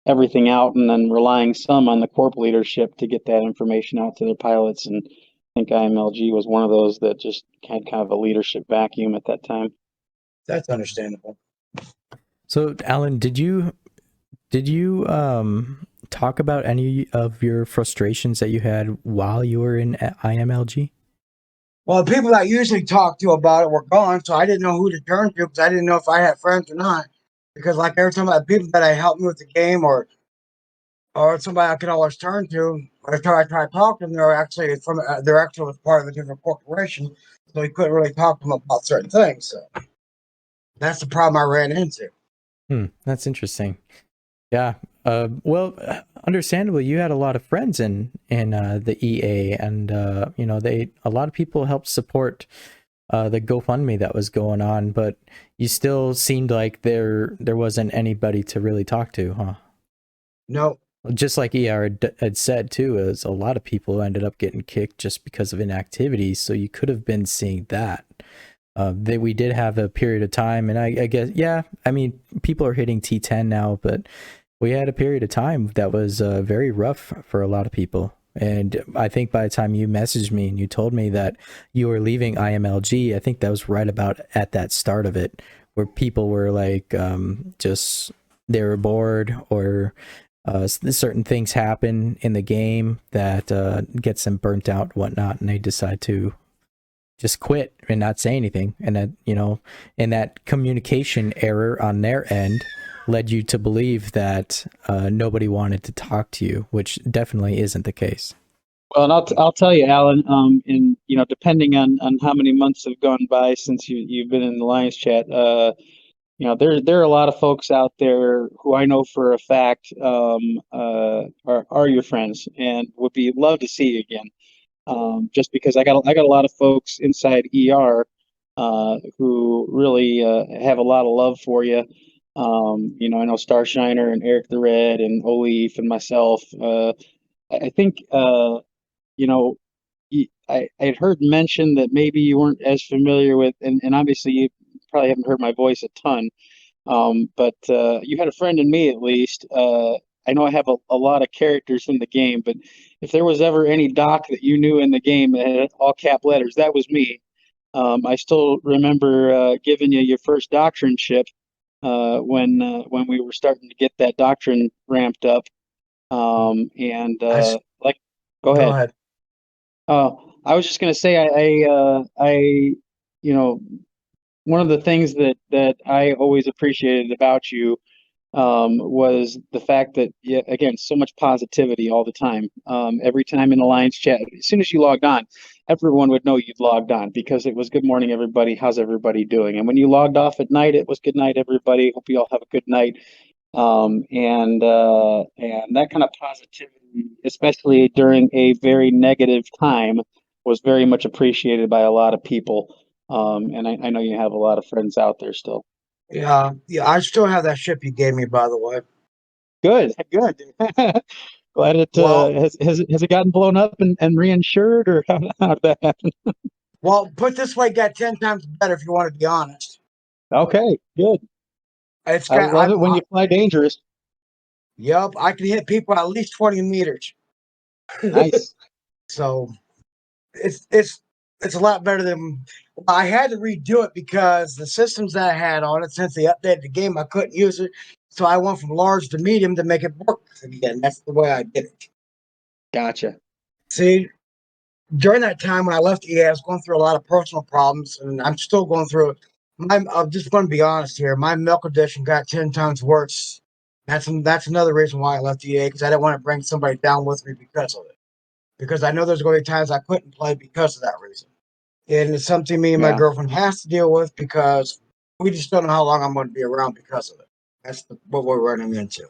everything out and then relying some on the corp leadership to get that information out to their pilots. And I think IMLG was one of those that just had kind of a leadership vacuum at that time. That's understandable. So, Alan, did you talk about any of your frustrations that you had while you were in IMLG? Well, the people that I usually talk to about it were gone, so I didn't know who to turn to because I didn't know if I had friends or not. Because like every time I had people that I helped me with the game or somebody I could always turn to, every time I tried to talk to them, they're actually was part of a different corporation, so we couldn't really talk to them about certain things. So that's the problem I ran into. That's interesting. Yeah. Well, understandably, you had a lot of friends in the EA, and a lot of people helped support the GoFundMe that was going on, but you still seemed like there wasn't anybody to really talk to, huh? No. Just like ER had said too, is a lot of people ended up getting kicked just because of inactivity. So you could have been seeing that. We did have a period of time, and I guess, yeah, I mean, people are hitting T10 now, but we had a period of time that was very rough for a lot of people. And I think by the time you messaged me and you told me that you were leaving IMLG, I think that was right about at that start of it, where people were like, just, they were bored, or certain things happen in the game that gets them burnt out and whatnot, and they decide to just quit and not say anything. And that, and that communication error on their end led you to believe that nobody wanted to talk to you, which definitely isn't the case. Well, and I'll tell you, Alan, depending on how many months have gone by since you've been in the Lions chat, there are a lot of folks out there who I know for a fact are your friends and would be love to see you again. Just because I got a lot of folks inside ER who really have a lot of love for you. I know Starshiner and Eric the Red and Olif and myself. I think I had heard mention that maybe you weren't as familiar with, and obviously you probably haven't heard my voice a ton, but you had a friend in me at least. I know I have a lot of characters in the game, but if there was ever any doc that you knew in the game that had all cap letters, that was me. I still remember giving you your first doctrine ship when we were starting to get that doctrine ramped up. Go ahead. I was just going to say, one of the things that I always appreciated about you was the fact that, again, so much positivity all the time. Every time in Alliance chat, as soon as you logged on, everyone would know you'd logged on because it was good morning, everybody. How's everybody doing? And when you logged off at night, it was good night, everybody. Hope you all have a good night. and that kind of positivity, especially during a very negative time, was very much appreciated by a lot of people. And I know you have a lot of friends out there still. Yeah, yeah. I still have that ship you gave me, by the way. Good, good. Glad it Well, has it gotten blown up and reinsured, or how did that happen? well, put this way, got 10 times better if you want to be honest. Okay, good. It's I got, love it when you fly dangerous. yep, I can hit people at least 20 meters. Nice. So it's a lot better than I had to redo it because the systems that I had on it since they updated the game, I couldn't use it. So I went from large to medium to make it work again. That's the way I did it. Gotcha. See, during that time when I left EA, I was going through a lot of personal problems, and I'm still going through it. I'm just going to be honest here. My milk addiction got 10 times worse. That's another reason why I left EA, because I didn't want to bring somebody down with me because of it. Because I know there's going to be times I couldn't play because of that reason. And it's something me and my Yeah. girlfriend has to deal with because we just don't know how long I'm going to be around because of it. What we're running into.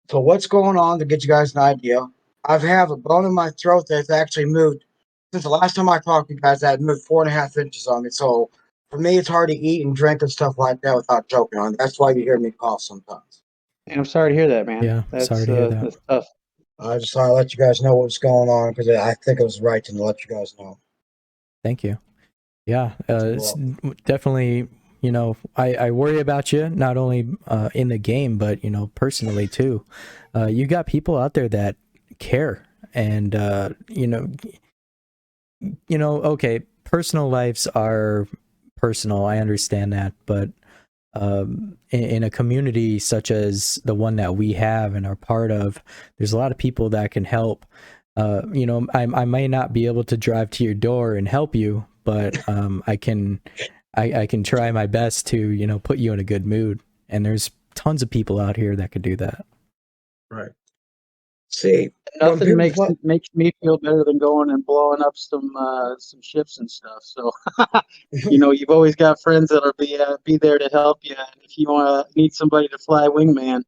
So what's going on, to get you guys an idea? I have a bone in my throat that's actually moved since the last time I talked to you guys. That moved 4.5 inches on me. So for me, it's hard to eat and drink and stuff like that without choking on. That's why you hear me cough sometimes. And I'm sorry to hear that, man. Yeah, sorry to hear that. That's tough. I just thought I'd let you guys know what's going on because I think it was right to let you guys know. Thank you. Yeah, it's definitely, you know, I worry about you, not only in the game, but, you know, personally too. You got people out there that care, and, okay, personal lives are personal. I understand that. But in a community such as the one that we have and are part of, there's a lot of people that can help. I may not be able to drive to your door and help you, but I can try my best to, you know, put you in a good mood. And there's tons of people out here that could do that. Right. See, Nothing makes me feel better than going and blowing up some ships and stuff. So, you know, you've always got friends that'll be there to help you. And if you need somebody to fly wingman,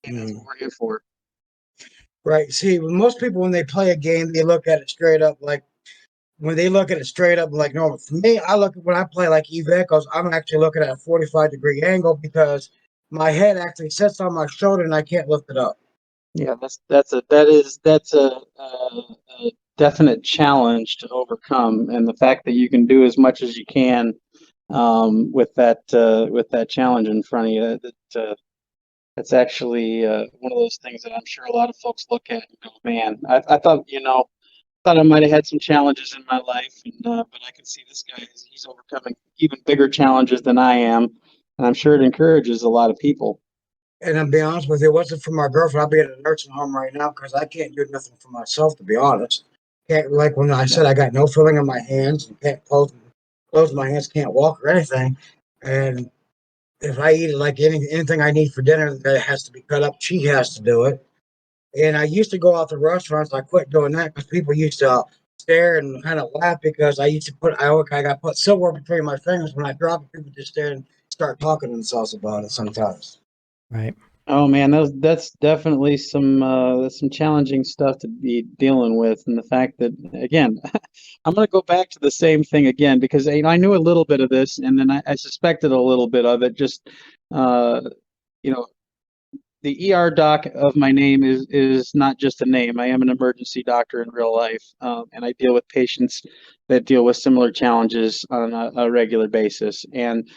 that's what we're here for. Right. See, most people, when they play a game, they look at it straight up like, normal. For me, when I play like e-vehicles, I'm actually looking at a 45-degree angle because my head actually sits on my shoulder and I can't lift it up. Yeah, that's a definite challenge to overcome, and the fact that you can do as much as you can with that challenge in front of you, that's actually one of those things that I'm sure a lot of folks look at and go, man, I thought I might have had some challenges in my life, but I can see this guy, he's overcoming even bigger challenges than I am, and I'm sure it encourages a lot of people. And I'll be honest with you, it wasn't for my girlfriend, I'd be at a nursing home right now because I can't do nothing for myself, to be honest. Can't, like when I said I got no feeling in my hands and can't close my hands, can't walk or anything. And if I eat like anything I need for dinner that has to be cut up, she has to do it. And I used to go out to restaurants. I quit doing that because people used to stare and kind of laugh because I used to I got put silverware between my fingers when I drop it. People just stare and start talking to themselves about it sometimes. Right. Oh man, that's definitely some challenging stuff to be dealing with, and the fact that, again, I'm going to go back to the same thing again because I knew a little bit of this, and then I suspected a little bit of it. Just the ER doc of my name is not just a name. I am an emergency doctor in real life, and I deal with patients that deal with similar challenges on a regular basis, and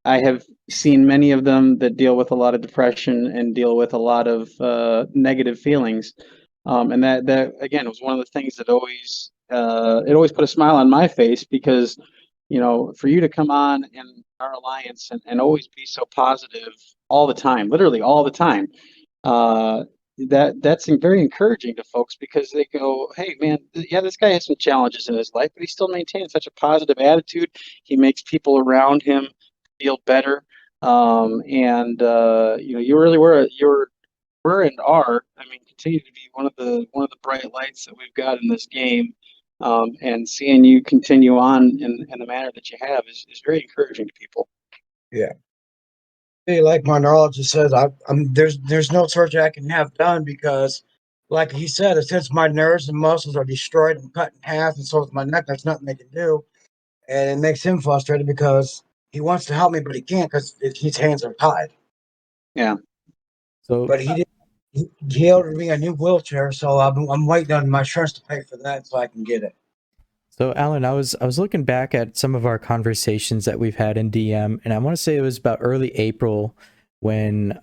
I have seen many of them that deal with a lot of depression and deal with a lot of negative feelings, and that again was one of the things that always put a smile on my face because, for you to come on in our alliance and always be so positive all the time, literally all the time, that's very encouraging to folks because they go, hey man, yeah, this guy has some challenges in his life, but he still maintains such a positive attitude. He makes people around him feel better. You really were and are, continue to be one of the bright lights that we've got in this game. And seeing you continue on in the manner that you have is very encouraging to people. Yeah. Like my neurologist says, there's no surgery I can have done because, like he said, since my nerves and muscles are destroyed and cut in half, and so is my neck, there's nothing they can do, and it makes him frustrated because he wants to help me, but he can't because his hands are tied. Yeah. So, But he ordered me a new wheelchair, so I'm waiting on my insurance to pay for that so I can get it. so Alan, I was looking back at some of our conversations that we've had in DM, and I want to say it was about early April when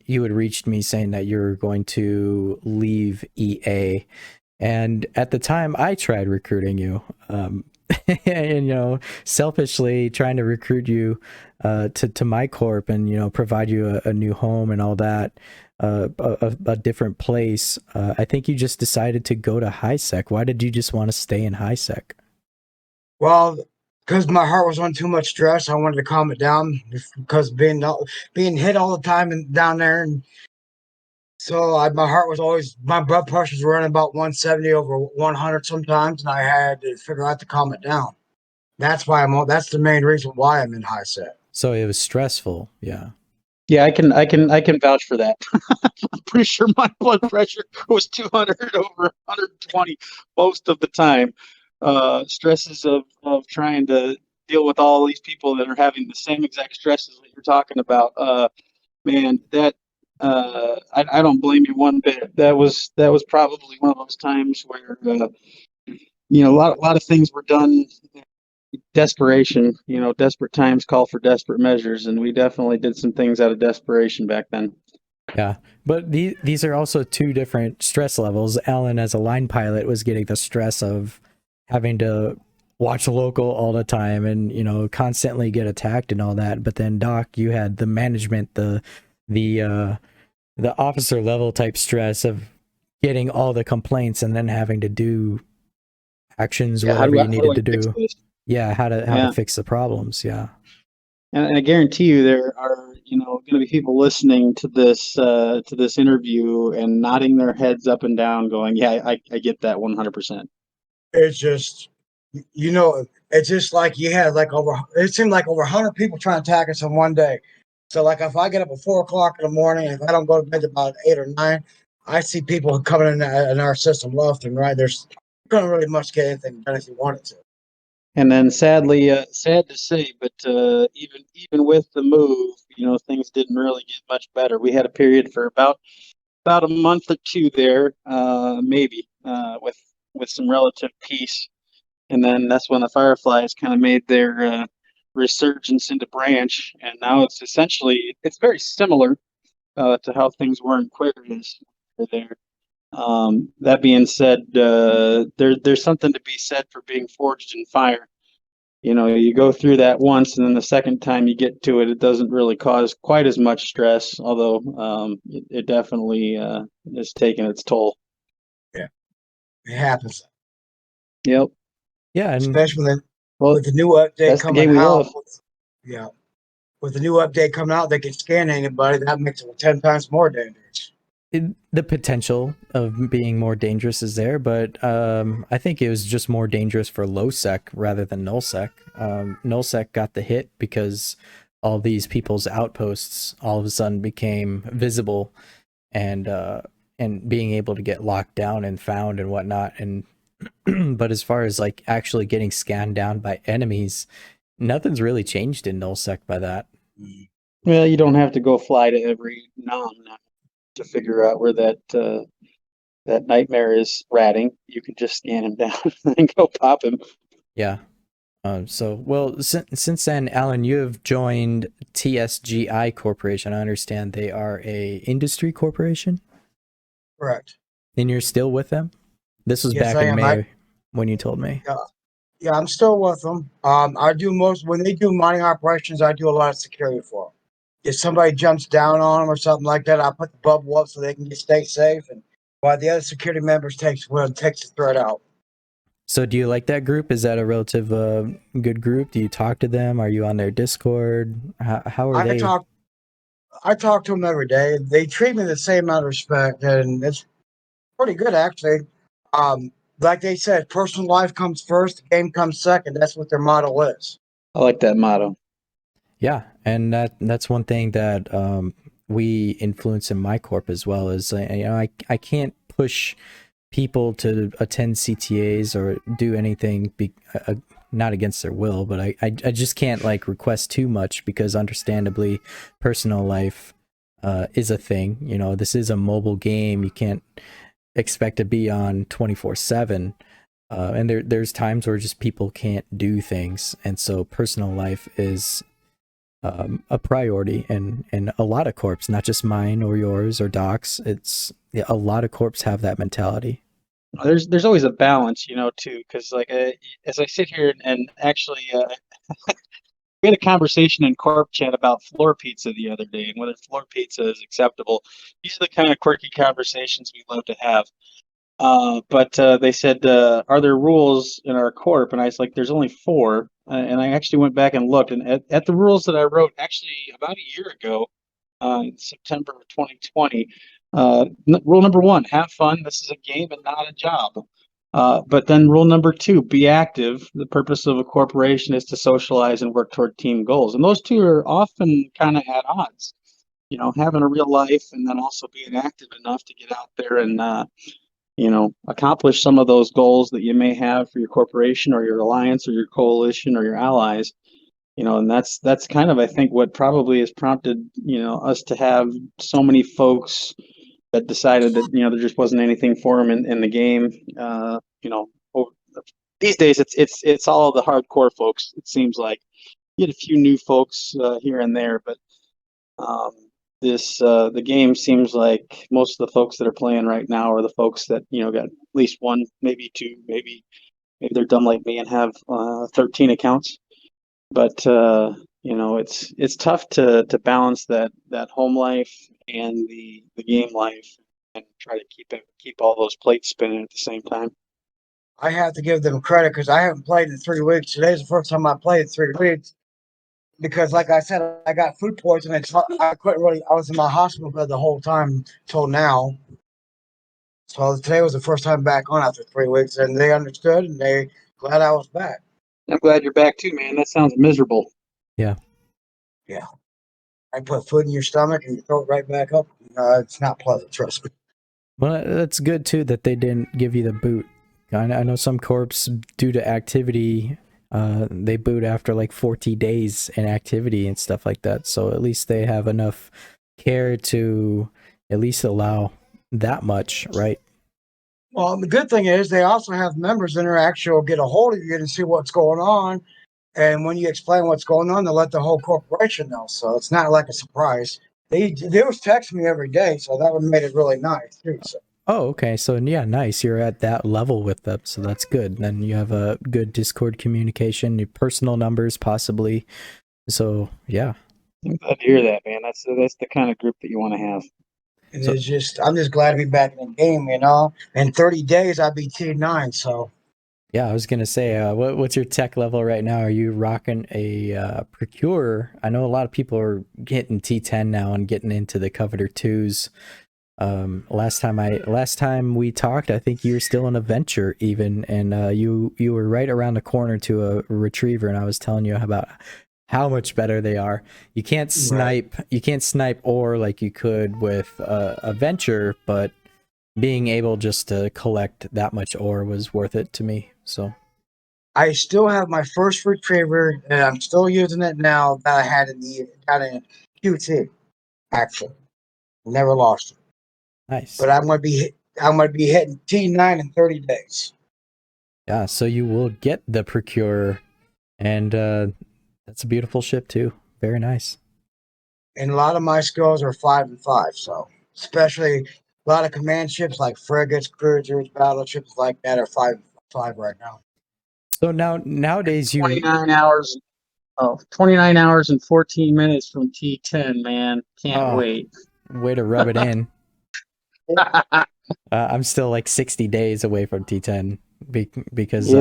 you had reached me saying that you were going to leave EA. And at the time, I tried recruiting you, and selfishly trying to recruit you to my corp, and provide you a new home and all that, a different place. I think you just decided to go to high sec. Why did you just want to stay in high sec? Well, because my heart was on too much stress, I wanted to calm it down because being hit all the time and down there, and so my heart was always, my blood pressure was running about 170 over 100 sometimes, and I had to figure out to calm it down. That's the main reason why I'm in high set. So it was stressful. Yeah. Yeah, I can vouch for that. I'm pretty sure my blood pressure was 200 over 120 most of the time. Stresses of trying to deal with all these people that are having the same exact stresses that you're talking about. Man, that I don't blame you one bit. That was probably one of those times where a lot of things were done. Desperation, desperate times call for desperate measures, and we definitely did some things out of desperation back then. Yeah, but these are also two different stress levels. Alan, as a line pilot, was getting the stress of having to watch local all the time and constantly get attacked and all that. But then Doc, you had the management, the officer level type stress of getting all the complaints and then having to do actions, whatever you needed to do. Yeah, how to fix the problems. Yeah. And I guarantee you there are, going to be people listening to this interview and nodding their heads up and down going, yeah, I get that 100%. It's just, it's just like you had it seemed like over 100 people trying to attack us in one day. So like if I get up at 4:00 in the morning, if I don't go to bed about 8 or 9, I see people coming in our system left and right. There's not really much get anything done if you wanted to. And then sadly, sad to say, but even with the move, things didn't really get much better. We had a period for about a month or two there, maybe, with some relative peace. And then that's when the Fireflies kind of made their resurgence into Branch, and now it's very similar to how things were in Aquarius there. That being said, there's something to be said for being forged in fire. You go through that once, and then the second time you get to it, it doesn't really cause quite as much stress, although it definitely is taking its toll. Yeah, it happens. Yep. Yeah, and especially with the new update coming out. With the new update coming out, they can scan anybody. That makes it 10 times more dangerous. The potential of being more dangerous is there, but I think it was just more dangerous for low sec rather than null sec. Null sec got the hit because all these people's outposts all of a sudden became visible, and being able to get locked down and found and whatnot. And but as far as like actually getting scanned down by enemies, nothing's really changed in null sec by that. Well, you don't have to go fly to every nom to figure out where that nightmare is ratting. You can just scan him down and go pop him. Yeah. Since then, Alan, you have joined TSGI Corporation. I understand they are a industry corporation. Correct. And you're still with them? This was back in May when you told me. Yeah, I'm still with them. I do when they do mining operations, I do a lot of security for them. If somebody jumps down on them or something like that, I put the bubble up so they can stay safe, and while the other security members takes the threat out. So do you like that group? Is that a relative good group? Do you talk to them? Are you on their Discord? How are they? I talk to them every day. They treat me the same amount of respect, and it's pretty good actually. Like they said, personal life comes first, the game comes second. That's what their motto is. I like that motto. Yeah, and that's one thing that we influence in my corp as well. Is I can't push people to attend CTAs or do anything not against their will, but I just can't like request too much because understandably personal life is a thing. This is a mobile game. You can't expect to be on 24/7. And there's times where just people can't do things, and so personal life is a priority in a lot of corps, not just mine or yours or Doc's. It's a lot of corps have that mentality. There's always a balance, too, because like as I sit here and actually we had a conversation in Corp Chat about floor pizza the other day and whether floor pizza is acceptable. These are the kind of quirky conversations we love to have. But they said, are there rules in our corp? And I was like, there's only 4. And I actually went back and looked, and at the rules that I wrote actually about a year ago, in September of 2020, rule number 1, have fun. This is a game and not a job. But then rule number 2, be active. The purpose of a corporation is to socialize and work toward team goals. And those two are often kind of at odds, having a real life and then also being active enough to get out there and, accomplish some of those goals that you may have for your corporation or your alliance or your coalition or your allies. And that's kind of, I think, what probably has prompted, us to have so many folks that decided that, there just wasn't anything for them in the game. These days it's all the hardcore folks. It seems like you get a few new folks here and there, but the game seems like most of the folks that are playing right now are the folks that got at least 1, maybe 2, maybe they're dumb like me and have 13 accounts. But it's tough to balance that home life and the game life and try to keep all those plates spinning at the same time. I have to give them credit because I haven't played in 3 weeks. Today's the first time I played in 3 weeks. Because, like I said, I got food poisoning. I couldn't really. I was in my hospital bed the whole time till now. So today was the first time back on after 3 weeks, and they understood, and they glad I was back. I'm glad you're back too, man. That sounds miserable. Yeah. I put food in your stomach and you throw it right back up. It's not pleasant, trust me. Well, that's good too that they didn't give you the boot. I know some corps, due to activity, they boot after like 40 days in activity and stuff like that. So at least they have enough care to at least allow that much, right? Well, the good thing is they also have members that are actually get a hold of you and see what's going on. And when you explain what's going on, they'll let the whole corporation know. So it's not like a surprise. They was texting me every day, so that would made it really nice too. So. Oh, okay. So yeah, nice. You're at that level with them, so that's good. Then you have a good Discord communication, your personal numbers possibly. So yeah. I'm glad to hear that, man. That's the kind of group that you want to have. And I'm just glad to be back in the game, In 30 days, I'll be T9, so. Yeah, I was gonna say, what's your tech level right now? Are you rocking a procurer? I know a lot of people are getting T10 now and getting into the Coveter 2s. Last time we talked, I think you were still in a venture even, and you were right around the corner to a retriever, and I was telling you about how much better they are. You can't snipe, ore like you could with a venture, but being able just to collect that much ore was worth it to me. So I still have my first retriever, and I'm still using it now that I had in QT. Actually, never lost it. Nice. But I'm gonna be hitting T9 in 30 days. Yeah, so you will get the procurer, and that's a beautiful ship too. Very nice. And a lot of my skills are 5 and 5, so especially a lot of command ships like frigates, cruisers, battleships like that are 5 right now. So nowadays 29 hours. 29 hours and 14 minutes from T10, man. Can't wait. Way to rub it in. I'm still like 60 days away from T10 because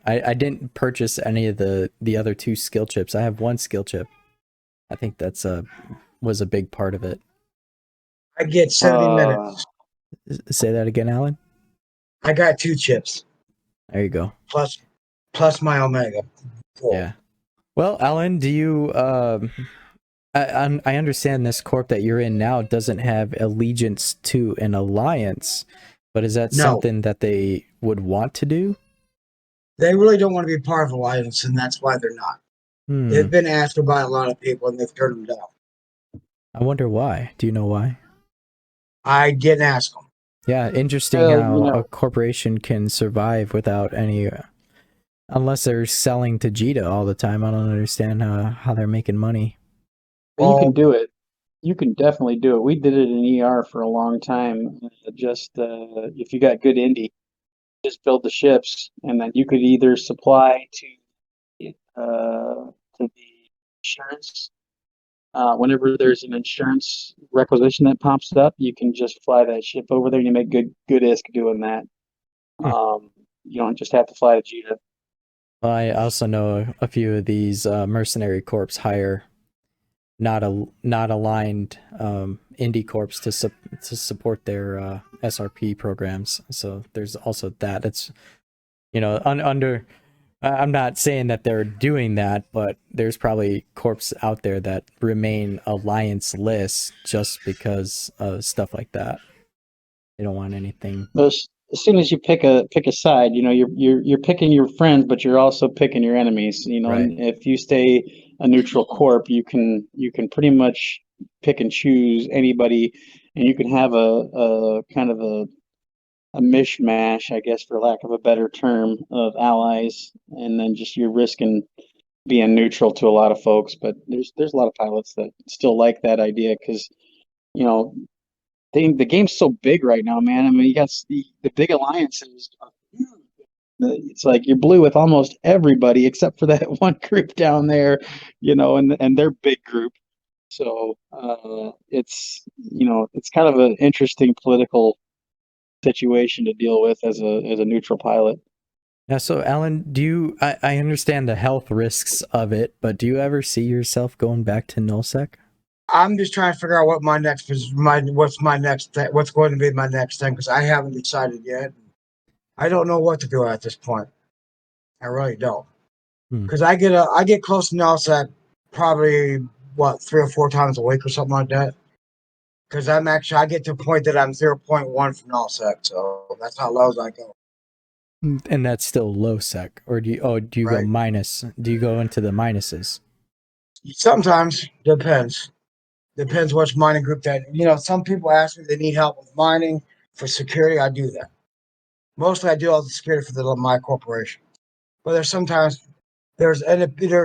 I didn't purchase any of the other 2 skill chips. I have 1 skill chip. I think that's was a big part of it. I get 70 minutes. Say that again, Alan. I got 2 chips. There you go. Plus my Omega. 4. Yeah. Well, Alan, do you? I understand this corp that you're in now doesn't have allegiance to an alliance, but is that No, something that they would want to do? they really don't want to be part of Alliance, and that's why they're not. Hmm. They've been asked by a lot of people, and they've turned them down. I wonder why. Do you know why? I didn't ask them. Yeah, interesting how a corporation can survive without any, unless they're selling to Jita all the time. I don't understand how they're making money. But you can do it. You can definitely do it. We did it in ER for a long time. Just if you got good indie, just build the ships, and then you could either supply to the insurance. Whenever there's an insurance requisition that pops up, you can just fly that ship over there, and you make good isk doing that. You don't just have to fly to Jita. I also know a few of these mercenary corps hire not aligned indie corps to support their SRP programs. So there's also that. It's under. I'm not saying that they're doing that, but there's probably corps out there that remain alliance lists just because of stuff like that. They don't want anything. As soon as you pick a side, you're picking your friends, but you're also picking your enemies. Right. And if you stay a neutral corp, you can pretty much pick and choose anybody, and you can have a kind of a mishmash, I guess, for lack of a better term, of allies, and then just you're risking being neutral to a lot of folks. But there's a lot of pilots that still like that idea because the game's so big right now, man. I mean, you got the big alliances. It's like you're blue with almost everybody except for that one group down there, and their big group. So it's kind of an interesting political situation to deal with as a neutral pilot. Yeah, so Alan, I understand the health risks of it, but do you ever see yourself going back to nullsec? I'm just trying to figure out what's going to be my next thing because I haven't decided yet. I don't know what to do at this point. I really don't. Because I get close to nullsec probably 3 or 4 times a week or something like that. Because I get to a point that I'm 0.1 from nullsec, so that's how low as I go. And that's still low sec, or do you go minus? Do you go into the minuses? Sometimes depends which mining group that some people ask me they need help with mining for security. I do that. Mostly I do all the security for my corporation. But there's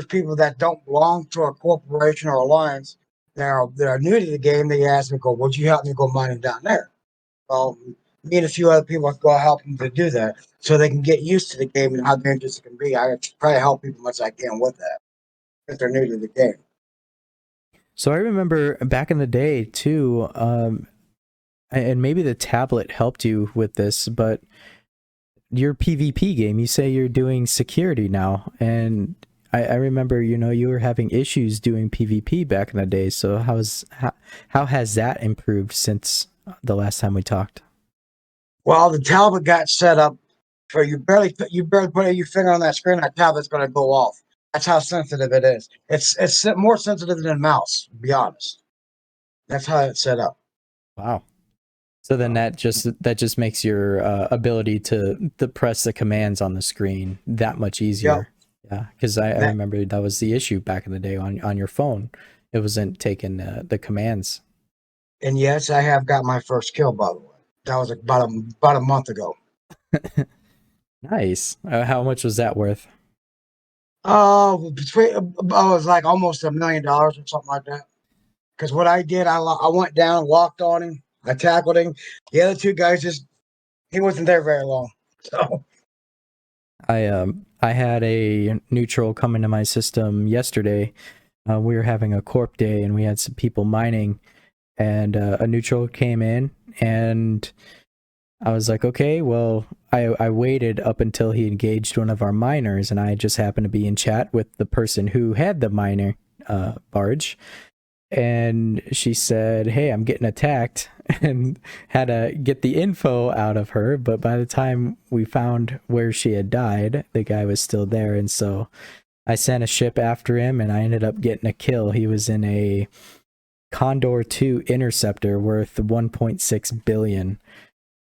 people that don't belong to a corporation or alliance that are new to the game. They ask me, would you help me go mining down there? Well, me and a few other people go help them to do that so they can get used to the game and how dangerous it can be. I try to help people as much as I can with that if they're new to the game. So I remember back in the day too, and maybe the tablet helped you with this, but your PvP game, you say you're doing security now, and I remember you were having issues doing PvP back in the day. So how has that improved since the last time we talked? Well, the tablet got set up for you barely put your finger on that screen, that tablet's going to go off. That's how sensitive it is. It's more sensitive than a mouse, to be honest. That's how it's set up. Wow. So then that just makes your ability to press the commands on the screen that much easier. Yep. Yeah, because I remember that was the issue back in the day on your phone. It wasn't taking the commands. And yes, I have got my first kill, by the way. That was about a month ago. Nice. How much was that worth? I was like almost $1 million or something like that. Because what I did, I went down, walked on him, I tackled him. The other 2 guys he wasn't there very long. So I had a neutral come into my system yesterday. We were having a corp day and we had some people mining, and a neutral came in, and I was like, okay, well, I waited up until he engaged one of our miners, and I just happened to be in chat with the person who had the miner barge, and she said, hey, I'm getting attacked, and had to get the info out of her. But by the time we found where she had died, the guy was still there, and so I sent a ship after him, and I ended up getting a kill. He was in a Condor 2 interceptor worth 1.6 billion,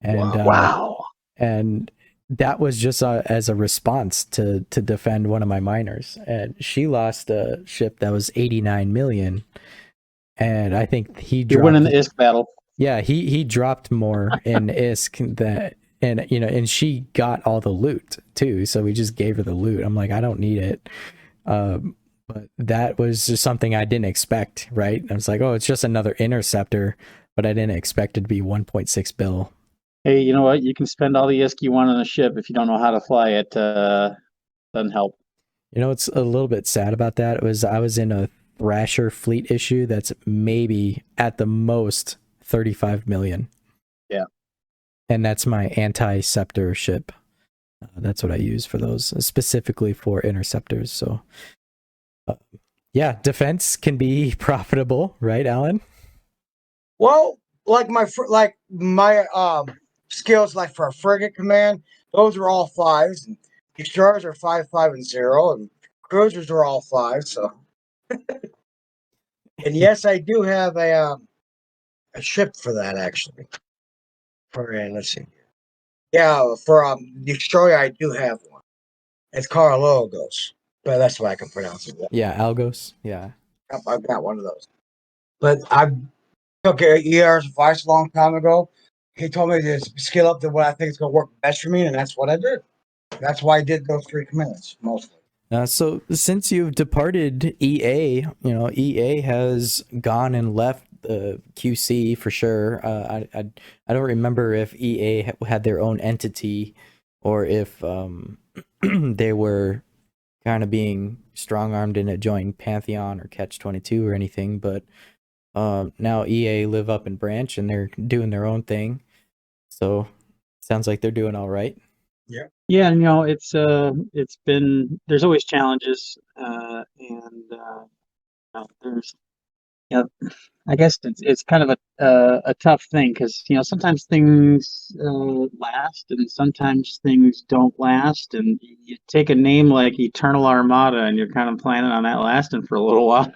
and Wow. and that was just as a response to defend one of my miners. And she lost a ship that was 89 million, and I think he You're dropped. winning the ISK battle. Yeah, he dropped more in ISK that, and you know, and she got all the loot too. So we just gave her the loot. I'm like, I don't need it. But that was just something I didn't expect, right? I was like, oh, it's just another interceptor, but I didn't expect it to be 1.6 bill. Hey, you know what? You can spend all the ISK you want on a ship if you don't know how to fly it. Doesn't help. You know, it's a little bit sad about that. I was in a Thrasher fleet issue that's maybe at the most 35 million. Yeah. And that's my anti-scepter ship. That's what I use for those, specifically for interceptors. So, yeah, defense can be profitable, right, Alan? Well, like my skills, like for a frigate command, those are all 5s. And destroyers are 5, 5, and 0, and cruisers are all 5. So, and yes, I do have a ship for that actually. For let's see, yeah, for destroyer I do have one. It's called Logos, but that's what I can pronounce it. Yeah, Algos. Yeah, Yep, I've got one of those. But I took ER's advice a long time ago. He told me to skill up to what I think is going to work best for me, and that's what I did. That's why I did those 3 commands mostly. So since you've departed EA, you know, EA has gone and left the QC for sure. I don't remember if EA had their own entity or if they were kind of being strong-armed into joining Pantheon or Catch-22 or anything, but now EA live up in Branch and they're doing their own thing. So sounds like they're doing all right. Yeah. Yeah, you know, it's been, there's always challenges, and there's, you know, I guess it's kind of a tough thing because, you know, sometimes things last and sometimes things don't last, and you take a name like Eternal Armada and you're kind of planning on that lasting for a little while.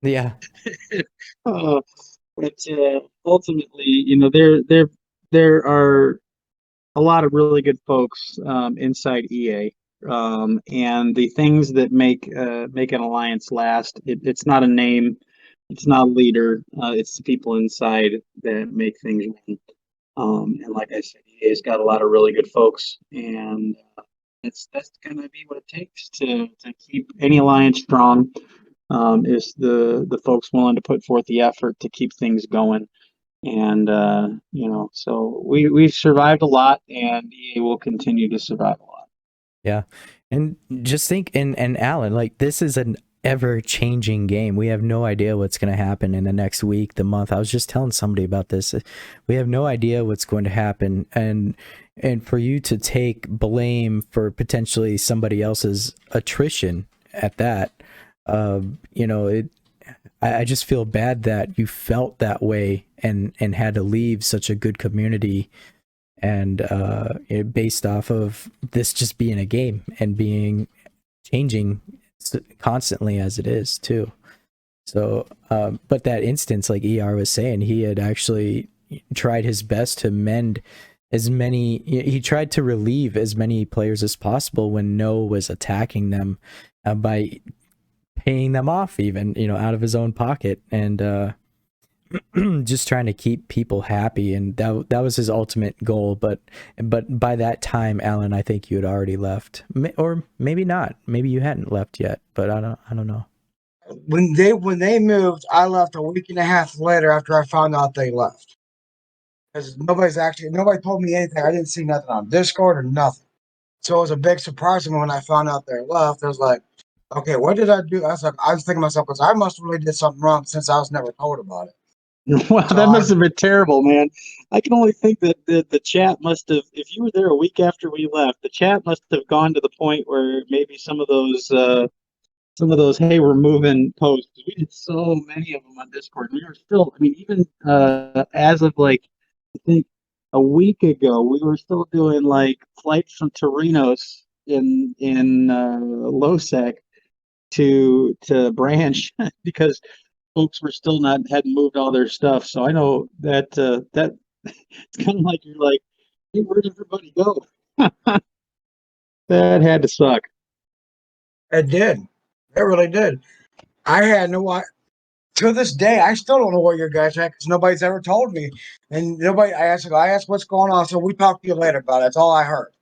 Yeah. But ultimately, you know, there are a lot of really good folks inside EA, and the things that make an alliance last. It's not a name, it's not a leader. It's the people inside that make things run. And like I said, EA's got a lot of really good folks, and that's gonna be what it takes to keep any alliance strong. Is the folks willing to put forth the effort to keep things going. And you know, so we've survived a lot, and EA will continue to survive a lot. Yeah. And just think, and Alan, like, this is an ever-changing game. We have no idea what's going to happen in the next week, the month. I was just telling somebody about this. We have no idea what's going to happen, and for you to take blame for potentially somebody else's attrition at that, you know, I just feel bad that you felt that way and had to leave such a good community, and based off of this just being a game and being changing constantly as it is too. So, but that instance, like ER was saying, he had actually tried his best to mend as many. He tried to relieve as many players as possible when No was attacking them by paying them off, even, you know, out of his own pocket, and just trying to keep people happy, and that was his ultimate goal. But by that time, Alan, I think you had already left, or maybe not. Maybe you hadn't left yet, but I don't know. When they moved, I left a week and a half later after I found out they left. Because nobody told me anything. I didn't see nothing on Discord or nothing. So it was a big surprise to me when I found out they left. I was like, okay, what did I do? I was thinking to myself, because I must have really did something wrong since I was never told about it. Wow, that must have been terrible, man. I can only think that the chat must have, if you were there a week after we left, the chat must have gone to the point where maybe some of those, hey, we're moving posts. We did so many of them on Discord. We were still, I mean, even as of like, I think a week ago, we were still doing like flights from Torinos in LoSec to branch because folks were still hadn't moved all their stuff. So I know that that it's kind of like you're like, hey, where'd everybody go? That had to suck. It did. It really did. I had no. To this day, I still don't know where your guys at because nobody's ever told me. And nobody, I asked what's going on. So we talk to you later about it. That's all I heard.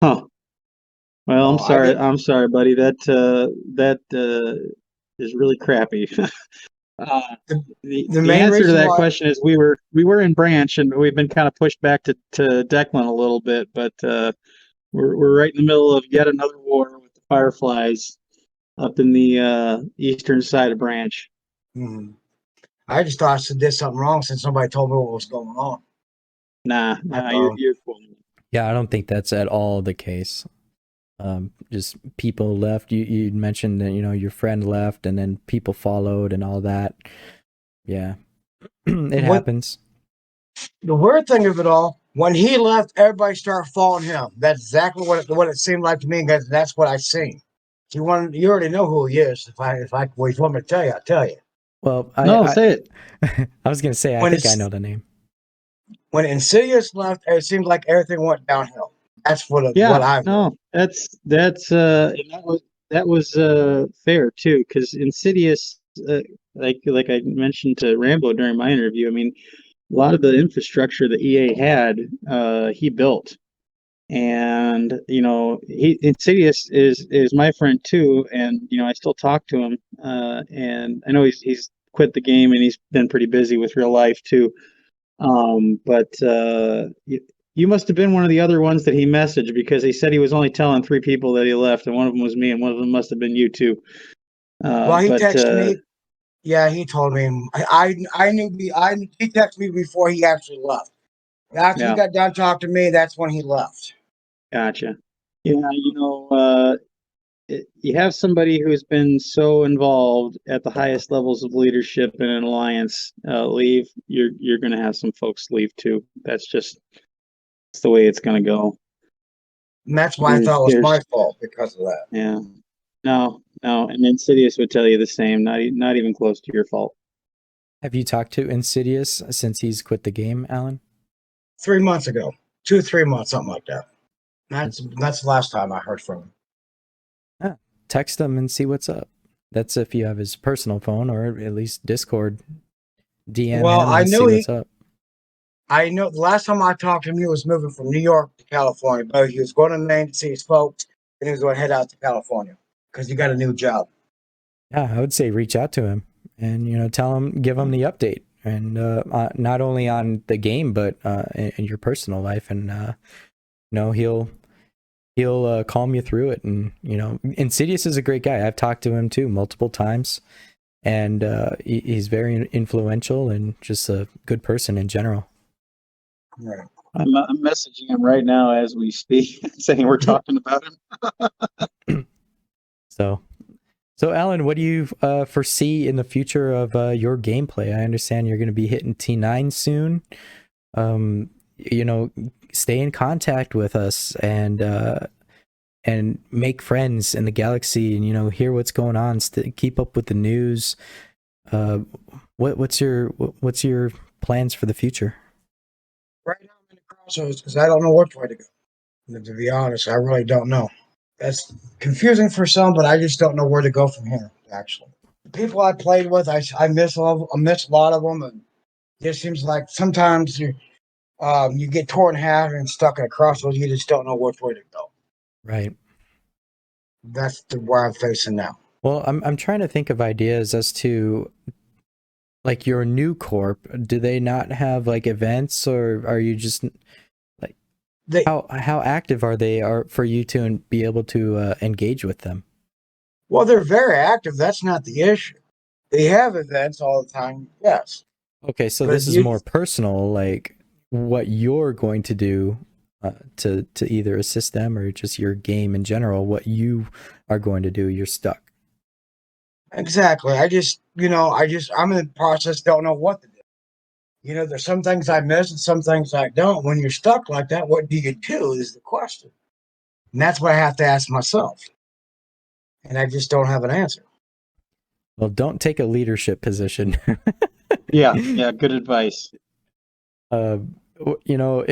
Huh. Well, I'm Oh, sorry. I'm sorry, buddy. That is really crappy. The The main answer to reason that why, question is we were in branch and we've been kind of pushed back to Declan a little bit, but we're right in the middle of yet another war with the Fireflies up in the eastern side of branch. I just thought I did something wrong since somebody told me what was going on. Nah, you're cool. Yeah, I don't think that's at all the case. Just people left. You mentioned that your friend left, and then people followed and all that. Yeah, it happens. The weird thing of it all, when he left, everybody started following him. That's exactly what it seemed like to me. Because that's what I seen. You already know who he is. If you want me to tell you, I'll tell you. Well, Say it. I was gonna say I think I know the name. When Insidious left, it seemed like everything went downhill. That's what I've no, that's and that was fair too, because Insidious, like I mentioned to Rambo during my interview, I mean, a lot of the infrastructure that EA had, he built, and Insidious is my friend too, and I still talk to him, and I know he's quit the game and he's been pretty busy with real life too. But you must have been one of the other ones that he messaged, because he said he was only telling 3 people that he left, and one of them was me, and one of them must have been you too. Well, he texted me. Yeah, he told me. I knew. He texted me before he actually left. After he got done talking to me, that's when he left. Gotcha. Yeah, you have somebody who's been so involved at the highest levels of leadership in an alliance leave, you're going to have some folks leave too. That's the way it's going to go. And that's why I thought it was my fault because of that. Yeah. No, and Insidious would tell you the same. Not even close to your fault. Have you talked to Insidious since he's quit the game, Alan? 3 months ago, 2-3 months, something like that. That's the last time I heard from him. Text him and see what's up. That's if you have his personal phone, or at least Discord. DM him and see what's up. I know the last time I talked to him, he was moving from New York to California, but he was going to Maine to see his folks, and he was going to head out to California because he got a new job. Yeah, I would say reach out to him and give him the update, and not only on the game but in your personal life, and he'll calm you through it. And Insidious is a great guy. I've talked to him too multiple times, and he's very influential and just a good person in general. Right. I'm messaging him right now as we speak, saying we're talking about him. So Alan, what do you foresee in the future of your gameplay? I understand you're going to be hitting T9 soon. Stay in contact with us and make friends in the galaxy, and hear what's going on. Keep up with the news. What's your plans for the future? Right now I'm in the crossroads because I don't know which way to go. And to be honest, I really don't know. That's confusing for some, but I just don't know where to go from here. Actually, the people I played with, I miss a lot of them, and it just seems like sometimes you get torn in half and stuck at a crossroads. You just don't know which way to go. Right. That's where I'm facing now. Well, I'm trying to think of ideas as to, like, your new corp. Do they not have like events, or are you just like how active are they for you to be able to engage with them? Well, they're very active. That's not the issue. They have events all the time. Yes. Okay, so this is more personal, like what you're going to do to either assist them, or just your game in general. What you are going to do. You're stuck. Exactly. I'm in the process, don't know what to do. There's some things I miss and some things I don't. When you're stuck like that, what do you do is the question. And that's what I have to ask myself. And I just don't have an answer. Well, don't take a leadership position. Yeah, good advice. You know,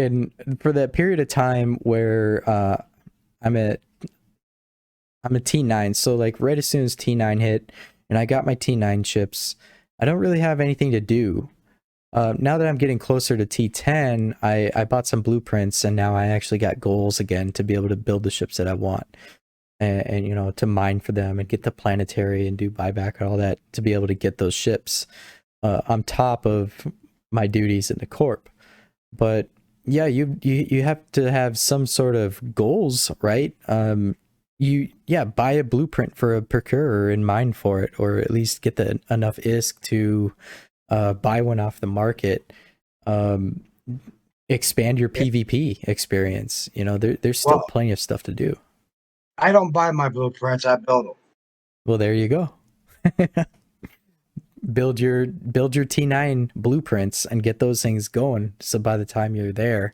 for that period of time where I'm a T9, so like right as soon as T9 hit and I got my T9 chips, I don't really have anything to do. Now that I'm getting closer to T10, I bought some blueprints, and now I actually got goals again to be able to build the ships that I want, and you know, to mine for them and get the planetary and do buyback and all that to be able to get those ships on top of my duties in the corp. But yeah, you have to have some sort of goals, right? Buy a blueprint for a procurer and mine for it, or at least get enough ISK to buy one off the market. Expand your PvP experience. You know, there's still plenty of stuff to do. I don't buy my blueprints, I build them. Well, there you go. build your T9 blueprints and get those things going, so by the time you're there,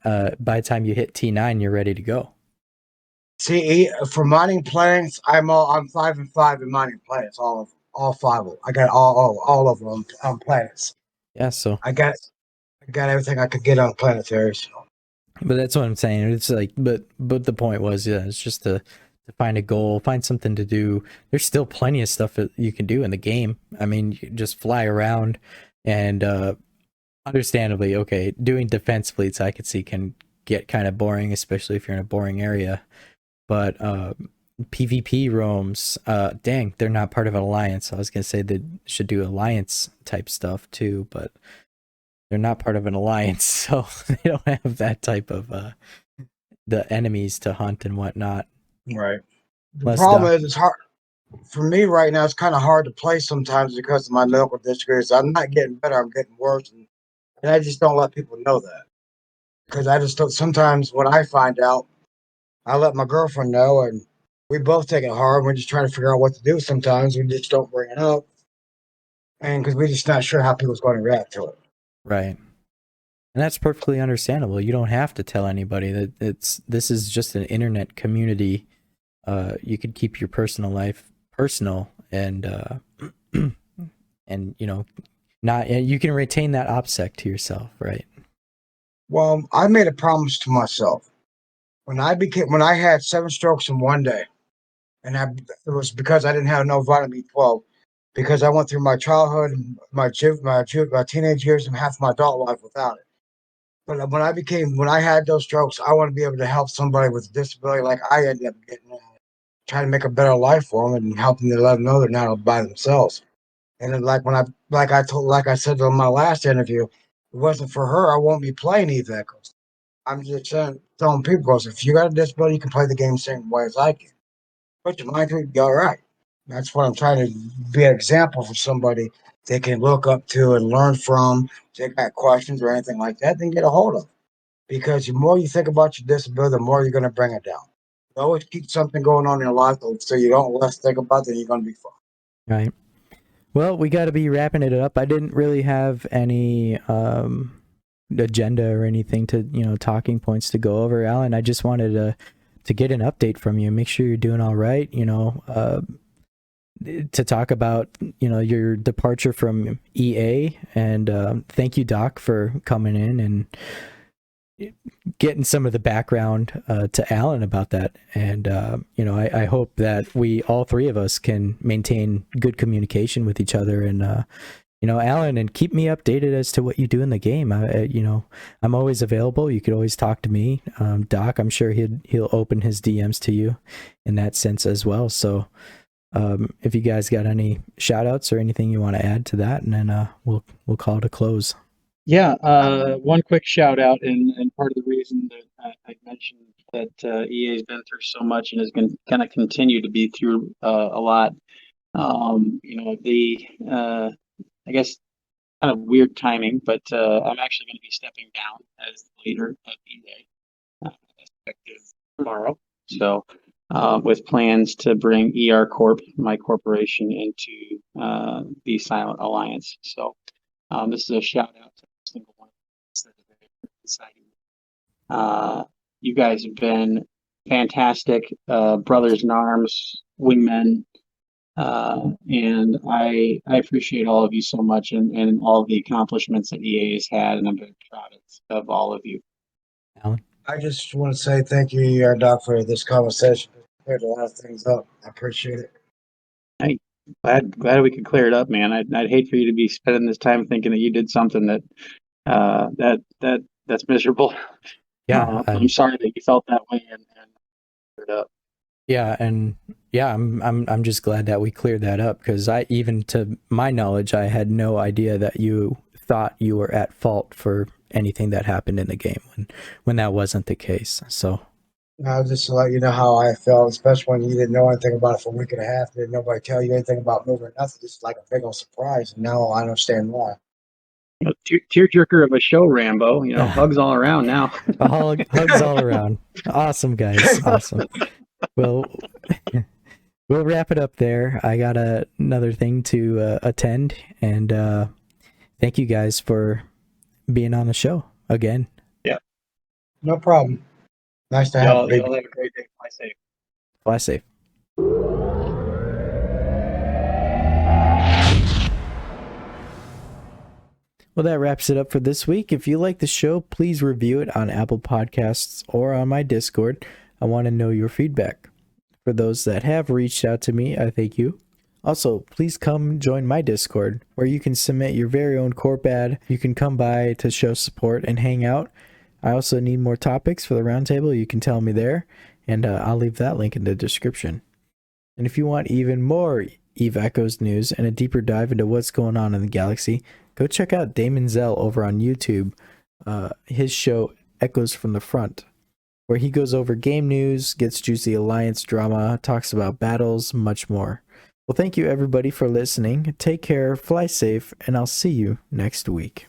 by the time you hit T9, you're ready to go. See, for mining planets, I'm 5 and 5 in mining planets, all 5 of them. I got all of them on planets. Yeah, so I got everything I could get on planetary. So. But that's what I'm saying. It's like, but the point was, yeah, it's just to find a goal, find something to do. There's still plenty of stuff that you can do in the game. I mean, you just fly around, and understandably, okay, doing defense fleets I could see can get kind of boring, especially if you're in a boring area. But PvP roams, dang, they're not part of an alliance. I was gonna say they should do alliance type stuff too, but they're not part of an alliance, so they don't have that type of the enemies to hunt and whatnot. Right. The problem is, it's hard for me right now. It's kind of hard to play sometimes because of my medical disabilities. I'm not getting better. I'm getting worse, and I just don't let people know that, because I just don't. Sometimes when I find out, I let my girlfriend know, and we both take it hard. We're just trying to figure out what to do. Sometimes we just don't bring it up, and because we're just not sure how people's going to react to it. Right. And that's perfectly understandable. You don't have to tell anybody that this is just an internet community. You could keep your personal life personal, and and you know, you can retain that OPSEC to yourself, right? Well, I made a promise to myself when I had 7 strokes in one day, and it was because I didn't have no vitamin B12, because I went through my childhood, my teenage years, and half my adult life without it. But when I had those strokes, I want to be able to help somebody with a disability like I ended up getting, trying to make a better life for them and helping them, let them know they're not by themselves. And then, like I said in my last interview, if it wasn't for her, I won't be playing e-vehicles. I'm just telling people, if you got a disability, you can play the game the same way as I can. Put your mind to it, you'll be all right. That's what I'm trying to be an example for somebody they can look up to and learn from. If they got questions or anything like that, then get a hold of. Because the more you think about your disability, the more you're going to bring it down. You always keep something going on in your life so you don't less think about it, you're going to be fine. Right. Well, we got to be wrapping it up. I didn't really have any agenda or anything to, talking points to go over, Alan. I just wanted to get an update from you, make sure you're doing all right, to talk about, your departure from EA. And thank you, Doc, for coming in and getting some of the background to Alan about that. And, I hope that we, all three of us, can maintain good communication with each other. And, Alan, and keep me updated as to what you do in the game. I'm always available. You could always talk to me. Doc, I'm sure he'll open his DMs to you in that sense as well. So if you guys got any shout outs or anything you want to add to that, and then we'll call it a close. Yeah, one quick shout out, and part of the reason that I mentioned that EA has been through so much and is going to continue to be through a lot. I guess kind of weird timing, but I'm actually going to be stepping down as the leader of EA effective tomorrow. So with plans to bring ER Corp, my corporation, into the Silent Alliance. So this is a shout out to every single one of us that have been deciding. You guys have been fantastic brothers in arms, wingmen. And I appreciate all of you so much and all the accomplishments that EA has had, and I'm very proud of all of you. Alan? I just want to say thank you, Doc, for this conversation. Cleared a lot of things up. I appreciate it. Glad we could clear it up, man. I'd hate for you to be spending this time thinking that you did something that's miserable. Yeah, I'm sorry that you felt that way and cleared it up. Yeah, and yeah, I'm just glad that we cleared that up, because even to my knowledge, I had no idea that you thought you were at fault for anything that happened in the game when that wasn't the case. So Just to let you know how I felt, especially when you didn't know anything about it for a week and a half. Didn't nobody tell you anything about moving, nothing. Just like a big old surprise. And now I understand why. Tearjerker of a show, Rambo. Hugs all around now. Hugs all around. Awesome, guys. Awesome. Well, we'll wrap it up there. I got another thing to attend, and thank you guys for being on the show again. Yeah. No problem. Nice to have you. Y'all have a great day. Fly safe. Fly safe. Well, that wraps it up for this week. If you like the show, please review it on Apple Podcasts or on my Discord. I want to know your feedback. For those that have reached out to me, I thank you. Also, please come join my Discord, where you can submit your very own corp ad. You can come by to show support and hang out. I also need more topics for the roundtable. You can tell me there, and I'll leave that link in the description. And if you want even more Eve Echoes news and a deeper dive into what's going on in the galaxy, go check out Damon Zell over on YouTube. His show Echoes from the Front, where he goes over game news, gets juicy alliance drama, talks about battles, much more. Well, thank you everybody for listening. Take care, fly safe, and I'll see you next week.